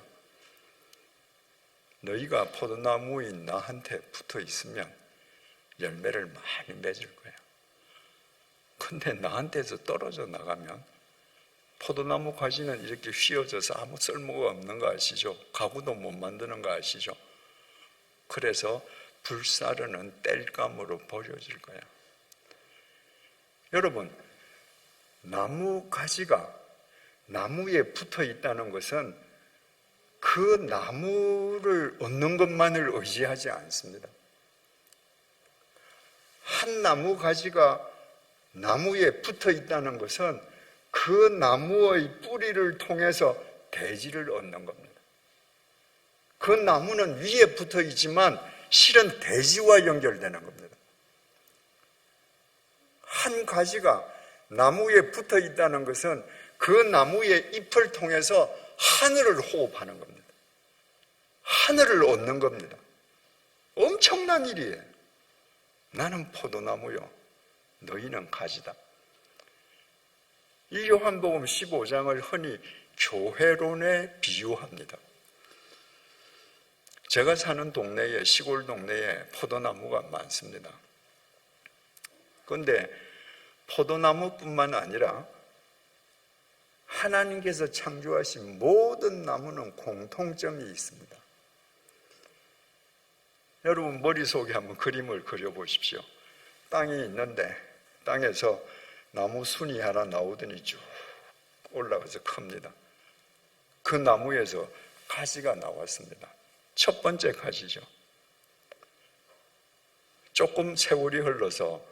너희가 포도나무인 나한테 붙어 있으면 열매를 많이 맺을 거야. 근데 나한테서 떨어져 나가면 포도나무 가지는 이렇게 휘어져서 아무 쓸모가 없는 거 아시죠? 가구도 못 만드는 거 아시죠? 그래서 불사르는 땔감으로 버려질 거야. 여러분, 나무 가지가 나무에 붙어 있다는 것은 그 나무를 얻는 것만을 의지하지 않습니다. 한 나무 가지가 나무에 붙어 있다는 것은 그 나무의 뿌리를 통해서 대지를 얻는 겁니다. 그 나무는 위에 붙어 있지만 실은 대지와 연결되는 겁니다. 한 가지가 나무에 붙어 있다는 것은 그 나무의 잎을 통해서 하늘을 호흡하는 겁니다. 하늘을 얻는 겁니다. 엄청난 일이에요. 나는 포도나무요, 너희는 가지다. 이 요한복음 15장을 흔히 교회론에 비유합니다. 제가 사는 동네에, 시골 동네에 포도나무가 많습니다. 그런데 포도나무뿐만 아니라 하나님께서 창조하신 모든 나무는 공통점이 있습니다. 여러분 머릿속에 한번 그림을 그려보십시오. 땅이 있는데 땅에서 나무 순이 하나 나오더니 쭉 올라가서 큽니다. 그 나무에서 가지가 나왔습니다. 첫 번째 가지죠. 조금 세월이 흘러서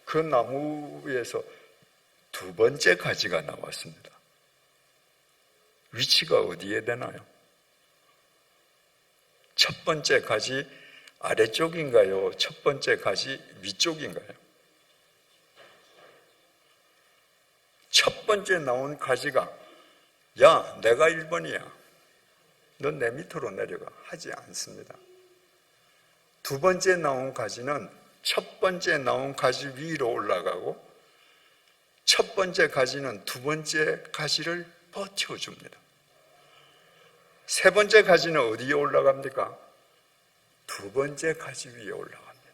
그 나무에서 두 번째 가지가 나왔습니다. 위치가 어디에 되나요? 첫 번째 가지 아래쪽인가요? 첫 번째 가지 위쪽인가요? 첫 번째 나온 가지가 야, 내가 1번이야. 넌 내 밑으로 내려가. 하지 않습니다. 두 번째 나온 가지는 첫 번째 나온 가지 위로 올라가고 첫 번째 가지는 두 번째 가지를 버텨줍니다. 세 번째 가지는 어디에 올라갑니까? 두 번째 가지 위에 올라갑니다.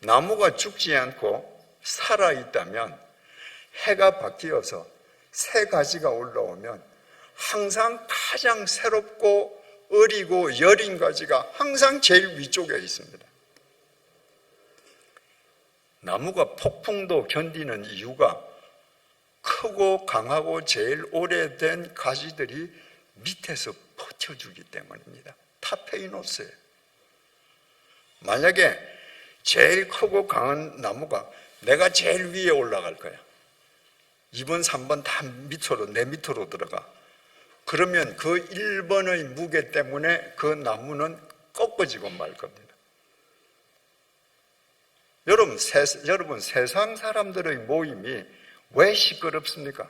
나무가 죽지 않고 살아있다면 해가 바뀌어서 새 가지가 올라오면 항상 가장 새롭고 어리고 여린 가지가 항상 제일 위쪽에 있습니다. 나무가 폭풍도 견디는 이유가 크고 강하고 제일 오래된 가지들이 밑에서 버텨주기 때문입니다. 타페이노스예요. 만약에 제일 크고 강한 나무가 내가 제일 위에 올라갈 거야. 2번, 3번 다 밑으로, 내 밑으로 들어가. 그러면 그 1번의 무게 때문에 그 나무는 꺾어지고 말 겁니다. 여러분, 세상 사람들의 모임이 왜 시끄럽습니까?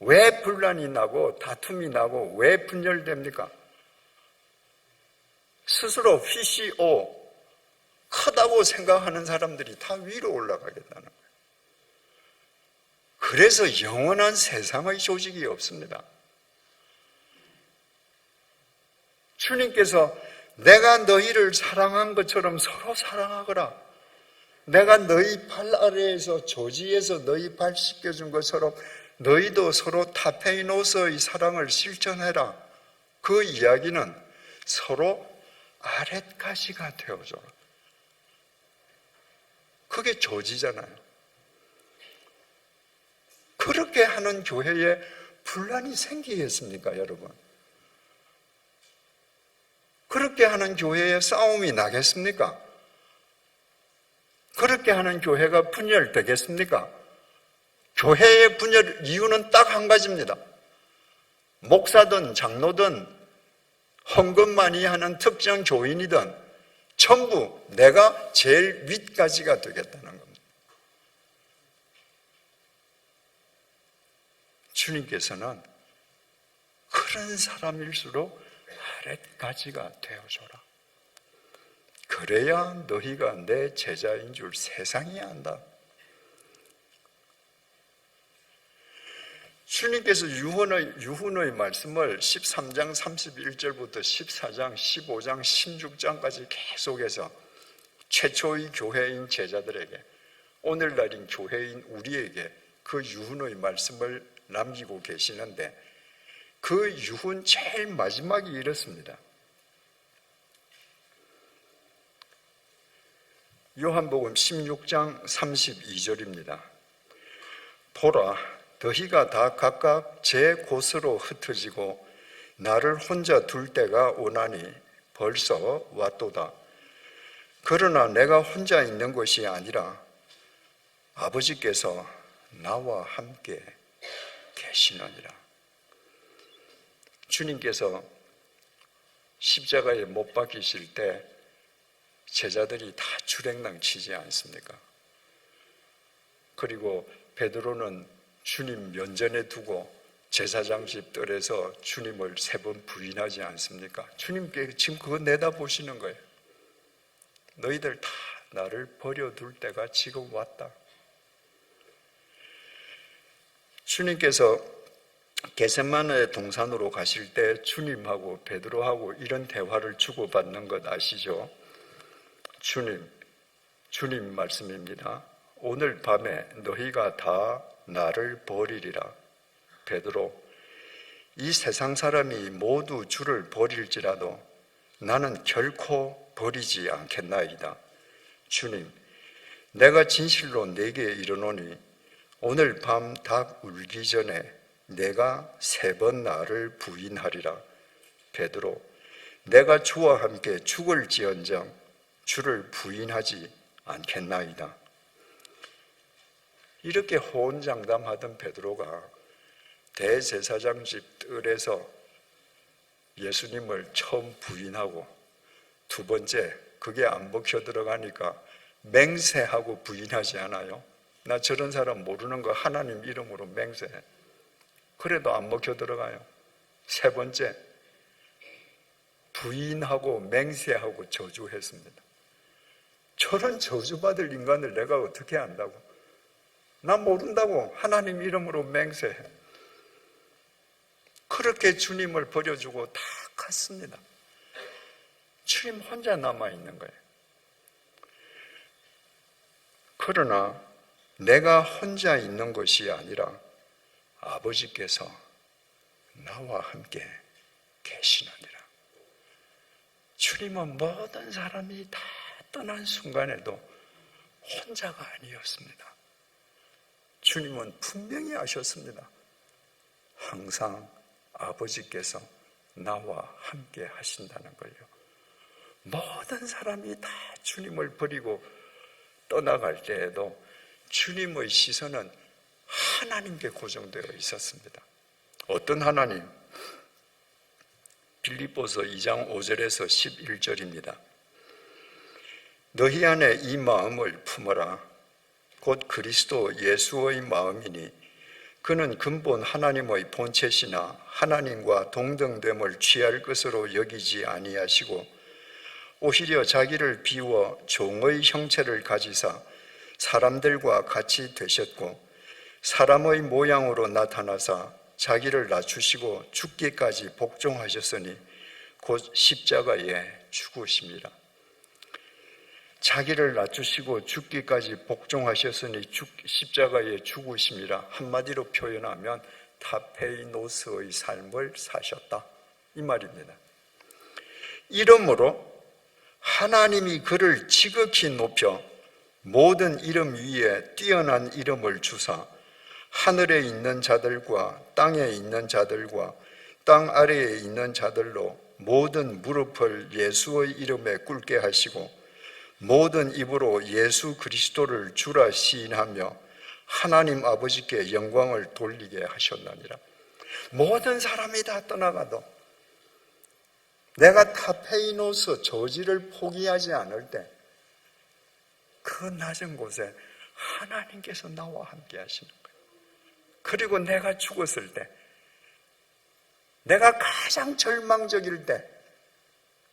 왜 분란이 나고 다툼이 나고 왜 분열됩니까? 스스로 휘시오 크다고 생각하는 사람들이 다 위로 올라가겠다는 거예요. 그래서 영원한 세상의 조직이 없습니다. 주님께서 내가 너희를 사랑한 것처럼 서로 사랑하거라. 내가 너희 발 아래에서 조지에서 너희 발 씻겨준 것처럼 너희도 서로 타페이노스의 사랑을 실천해라. 그 이야기는 서로 아랫가시가 되어줘라. 그게 조지잖아요. 그렇게 하는 교회에 분란이 생기겠습니까, 여러분? 그렇게 하는 교회에 싸움이 나겠습니까? 그렇게 하는 교회가 분열되겠습니까? 교회의 분열 이유는 딱 한 가지입니다. 목사든 장로든 헌금 많이 하는 특정 교인이든 전부 내가 제일 윗가지가 되겠다는 겁니다. 주님께서는 그런 사람일수록 아랫가지가 되어줘라. 그래야 너희가 내 제자인 줄 세상이 안다. 주님께서 유훈의 말씀을 13장 31절부터 14장, 15장, 16장까지 계속해서 최초의 교회인 제자들에게, 오늘날인 교회인 우리에게 그 유훈의 말씀을 남기고 계시는데, 그 유훈 제일 마지막이 이렇습니다. 요한복음 16장 32절입니다. 보라, 너희가 다 각각 제 곳으로 흩어지고 나를 혼자 둘 때가 오나니 벌써 왔도다. 그러나 내가 혼자 있는 것이 아니라 아버지께서 나와 함께 계시느니라. 주님께서 십자가에 못 박히실 때 제자들이 다 주랭랑 치지 않습니까? 그리고 베드로는 주님 면전에 두고 제사장 집 뜰에서 주님을 3번 부인하지 않습니까? 주님께 지금 그거 내다보시는 거예요. 너희들 다 나를 버려둘 때가 지금 왔다. 주님께서 겟세마네 동산으로 가실 때 주님하고 베드로하고 이런 대화를 주고받는 것 아시죠? 주님 말씀입니다. 오늘 밤에 너희가 다 나를 버리리라. 베드로, 이 세상 사람이 모두 주를 버릴지라도 나는 결코 버리지 않겠나이다. 주님, 내가 진실로 내게 이르노니 오늘 밤 닭 울기 전에 내가 3번 나를 부인하리라. 베드로, 내가 주와 함께 죽을지언정 주를 부인하지 않겠나이다. 이렇게 호언장담하던 베드로가 대제사장 집 뜰에서 예수님을 처음 부인하고 두 번째, 그게 안 먹혀 들어가니까 맹세하고 부인하지 않아요? 나 저런 사람 모르는 거 하나님 이름으로 맹세해. 그래도 안 먹혀 들어가요. 세 번째, 부인하고 맹세하고 저주했습니다. 저런 저주받을 인간을 내가 어떻게 안다고? 나 모른다고 하나님 이름으로 맹세해. 그렇게 주님을 버려주고 다 갔습니다. 주님 혼자 남아있는 거예요. 그러나 내가 혼자 있는 것이 아니라 아버지께서 나와 함께 계시느니라. 주님은 모든 사람이 다 떠난 순간에도 혼자가 아니었습니다. 주님은 분명히 아셨습니다. 항상 아버지께서 나와 함께 하신다는 걸요. 모든 사람이 다 주님을 버리고 떠나갈 때에도 주님의 시선은 하나님께 고정되어 있었습니다. 어떤 하나님? 빌립보서 2장 5절에서 11절입니다. 너희 안에 이 마음을 품어라. 곧 그리스도 예수의 마음이니 그는 근본 하나님의 본체시나 하나님과 동등됨을 취할 것으로 여기지 아니하시고 오히려 자기를 비워 종의 형체를 가지사 사람들과 같이 되셨고 사람의 모양으로 나타나사 자기를 낮추시고 죽기까지 복종하셨으니 곧 십자가에 죽으심이라. 자기를 낮추시고 죽기까지 복종하셨으니 십자가에 죽으심이라. 한마디로 표현하면 타페이노스의 삶을 사셨다, 이 말입니다. 이러므로 하나님이 그를 지극히 높여 모든 이름 위에 뛰어난 이름을 주사 하늘에 있는 자들과 땅에 있는 자들과 땅 아래에 있는 자들로 모든 무릎을 예수의 이름에 꿇게 하시고 모든 입으로 예수 그리스도를 주라 시인하며 하나님 아버지께 영광을 돌리게 하셨느니라. 모든 사람이 다 떠나가도 내가 타페이노스 저지를 포기하지 않을 때 그 낮은 곳에 하나님께서 나와 함께 하시는 거예요. 그리고 내가 죽었을 때, 내가 가장 절망적일 때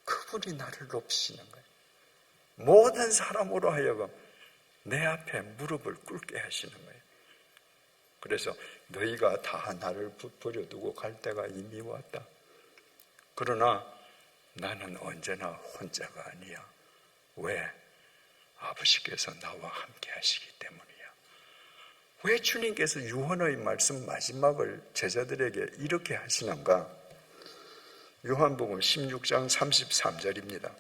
그분이 나를 높이시는 거예요. 모든 사람으로 하여금 내 앞에 무릎을 꿇게 하시는 거예요. 그래서 너희가 다 나를 버려두고 갈 때가 이미 왔다. 그러나 나는 언제나 혼자가 아니야. 왜? 아버지께서 나와 함께 하시기 때문이야. 왜 주님께서 유언의 말씀 마지막을 제자들에게 이렇게 하시는가? 요한복음 16장 33절입니다.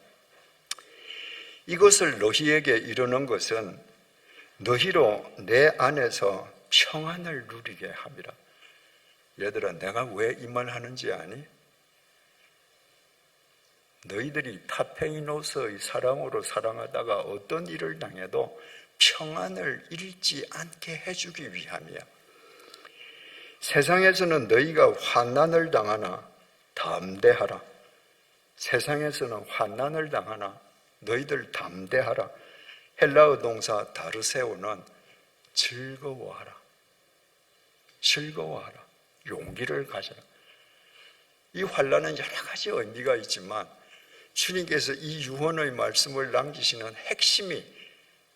이것을 너희에게 이르는 것은 너희로 내 안에서 평안을 누리게 함이라. 얘들아, 내가 왜 이 말 하는지 아니? 너희들이 타페이노스의 사랑으로 사랑하다가 어떤 일을 당해도 평안을 잃지 않게 해주기 위함이야. 세상에서는 너희가 환난을 당하나 담대하라. 세상에서는 환난을 당하나 너희들 담대하라. 헬라어 동사 다르세오는 즐거워하라. 즐거워하라. 용기를 가져라. 이 환난은 여러 가지 의미가 있지만 주님께서 이 유언의 말씀을 남기시는 핵심이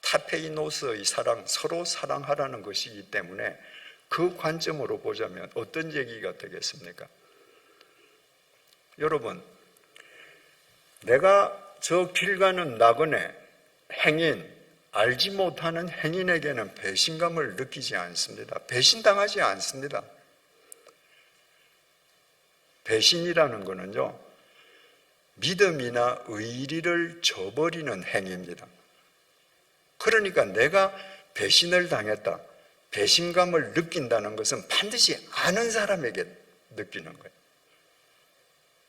타페이노스의 사랑, 서로 사랑하라는 것이기 때문에 그 관점으로 보자면 어떤 얘기가 되겠습니까? 여러분, 내가 저 길 가는 나그네, 행인, 알지 못하는 행인에게는 배신감을 느끼지 않습니다. 배신당하지 않습니다. 배신이라는 것은요, 믿음이나 의리를 저버리는 행위입니다. 그러니까 내가 배신을 당했다, 배신감을 느낀다는 것은 반드시 아는 사람에게 느끼는 거예요.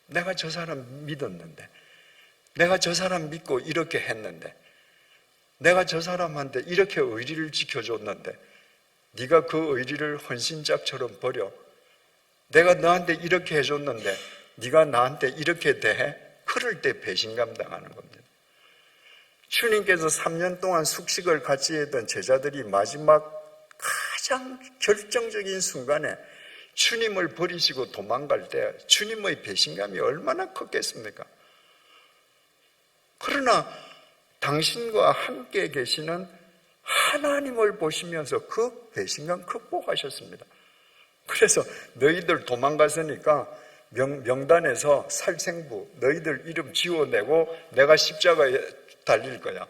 내가 저 사람 믿었는데, 내가 저 사람 믿고 이렇게 했는데, 내가 저 사람한테 이렇게 의리를 지켜줬는데 네가 그 의리를 헌신짝처럼 버려. 내가 너한테 이렇게 해줬는데 네가 나한테 이렇게 대해? 그럴 때 배신감 당하는 겁니다. 주님께서 3년 동안 숙식을 같이 했던 제자들이 마지막 가장 결정적인 순간에 주님을 버리시고 도망갈 때 주님의 배신감이 얼마나 컸겠습니까? 그러나 당신과 함께 계시는 하나님을 보시면서 그 배신감 극복하셨습니다. 그래서 너희들 도망갔으니까 명단에서 살생부 너희들 이름 지워내고 내가 십자가에 달릴 거야.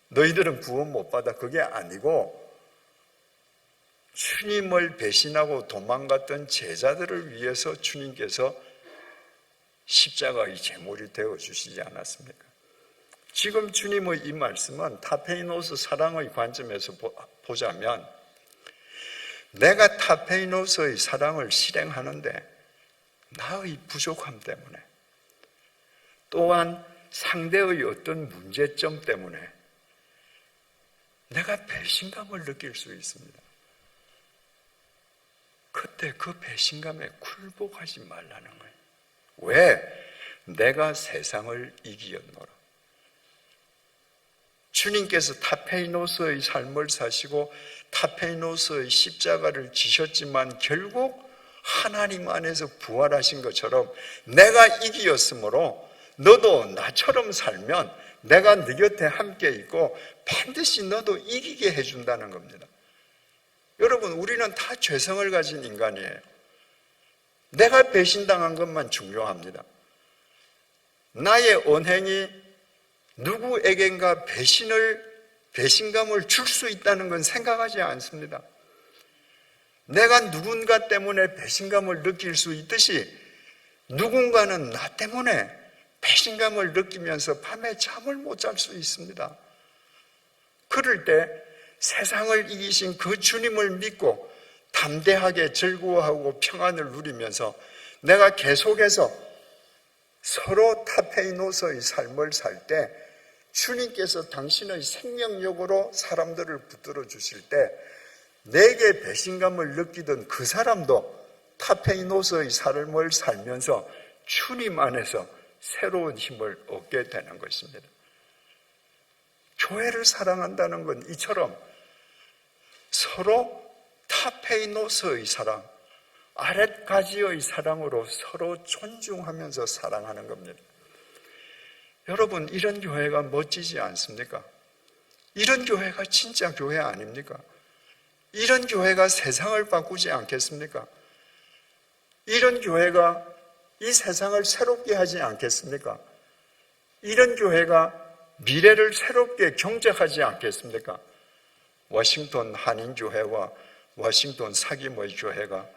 너희들은 구원 못 받아. 그게 아니고 주님을 배신하고 도망갔던 제자들을 위해서 주님께서 십자가의 제물이 되어주시지 않았습니까? 지금 주님의 이 말씀은 타페이노스 사랑의 관점에서 보자면 내가 타페이노스의 사랑을 실행하는데 나의 부족함 때문에 또한 상대의 어떤 문제점 때문에 내가 배신감을 느낄 수 있습니다. 그때 그 배신감에 굴복하지 말라는 거예요. 왜? 내가 세상을 이기었노라. 주님께서 타페이노스의 삶을 사시고 타페이노스의 십자가를 지셨지만 결국 하나님 안에서 부활하신 것처럼 내가 이기었으므로 너도 나처럼 살면 내가 네 곁에 함께 있고 반드시 너도 이기게 해준다는 겁니다. 여러분, 우리는 다 죄성을 가진 인간이에요. 내가 배신당한 것만 중요합니다. 나의 언행이 누구에겐가 배신감을 줄 수 있다는 건 생각하지 않습니다. 내가 누군가 때문에 배신감을 느낄 수 있듯이 누군가는 나 때문에 배신감을 느끼면서 밤에 잠을 못 잘 수 있습니다. 그럴 때 세상을 이기신 그 주님을 믿고 담대하게 즐거워하고 평안을 누리면서 내가 계속해서 서로 타페이노스의 삶을 살 때 주님께서 당신의 생명력으로 사람들을 붙들어 주실 때 내게 배신감을 느끼던 그 사람도 타페이노스의 삶을 살면서 주님 안에서 새로운 힘을 얻게 되는 것입니다. 교회를 사랑한다는 건 이처럼 서로 타페이노스의 사랑, 아랫가지의 사랑으로 서로 존중하면서 사랑하는 겁니다. 여러분, 이런 교회가 멋지지 않습니까? 이런 교회가 진짜 교회 아닙니까? 이런 교회가 세상을 바꾸지 않겠습니까? 이런 교회가 이 세상을 새롭게 하지 않겠습니까? 이런 교회가 미래를 새롭게 경작하지 않겠습니까? 워싱턴 한인교회와 워싱턴 사김의 교회가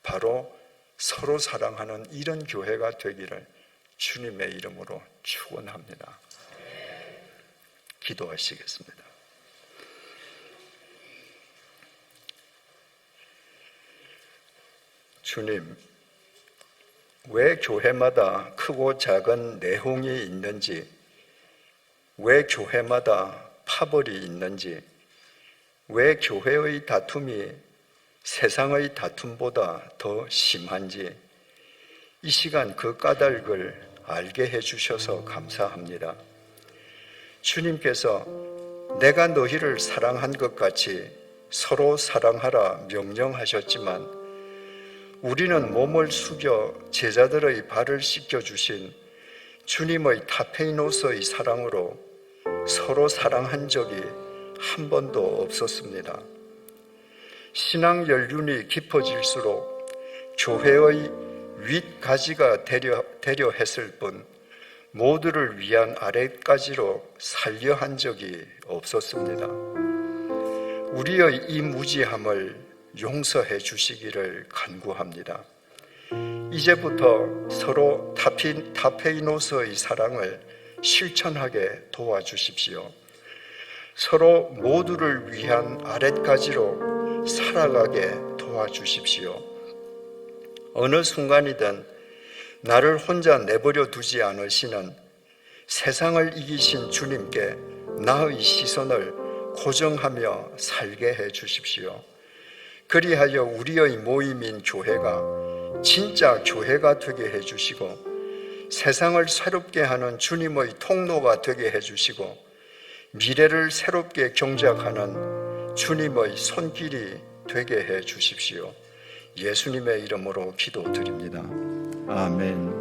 바로 서로 사랑하는 이런 교회가 되기를 주님의 이름으로 축원합니다. 기도하시겠습니다. 주님, 왜 교회마다 크고 작은 내홍이 있는지, 왜 교회마다 파벌이 있는지, 왜 교회의 다툼이 세상의 다툼보다 더 심한지 이 시간 그 까닭을 알게 해주셔서 감사합니다. 주님께서 내가 너희를 사랑한 것 같이 서로 사랑하라 명령하셨지만 우리는 몸을 숙여 제자들의 발을 씻겨주신 주님의 타페이노스의 사랑으로 서로 사랑한 적이 한 번도 없었습니다. 신앙 연륜이 깊어질수록 교회의 윗가지가 되려 했을 뿐 모두를 위한 아랫가지로 살려 한 적이 없었습니다. 우리의 이 무지함을 용서해 주시기를 간구합니다. 이제부터 서로 타페이노스의 사랑을 실천하게 도와주십시오. 서로 모두를 위한 아랫가지로 살아가게 도와주십시오. 어느 순간이든 나를 혼자 내버려 두지 않으시는 세상을 이기신 주님께 나의 시선을 고정하며 살게 해 주십시오. 그리하여 우리의 모임인 교회가 진짜 교회가 되게 해 주시고 세상을 새롭게 하는 주님의 통로가 되게 해주시고 미래를 새롭게 경작하는 주님의 손길이 되게 해 주십시오. 예수님의 이름으로 기도드립니다. 아멘.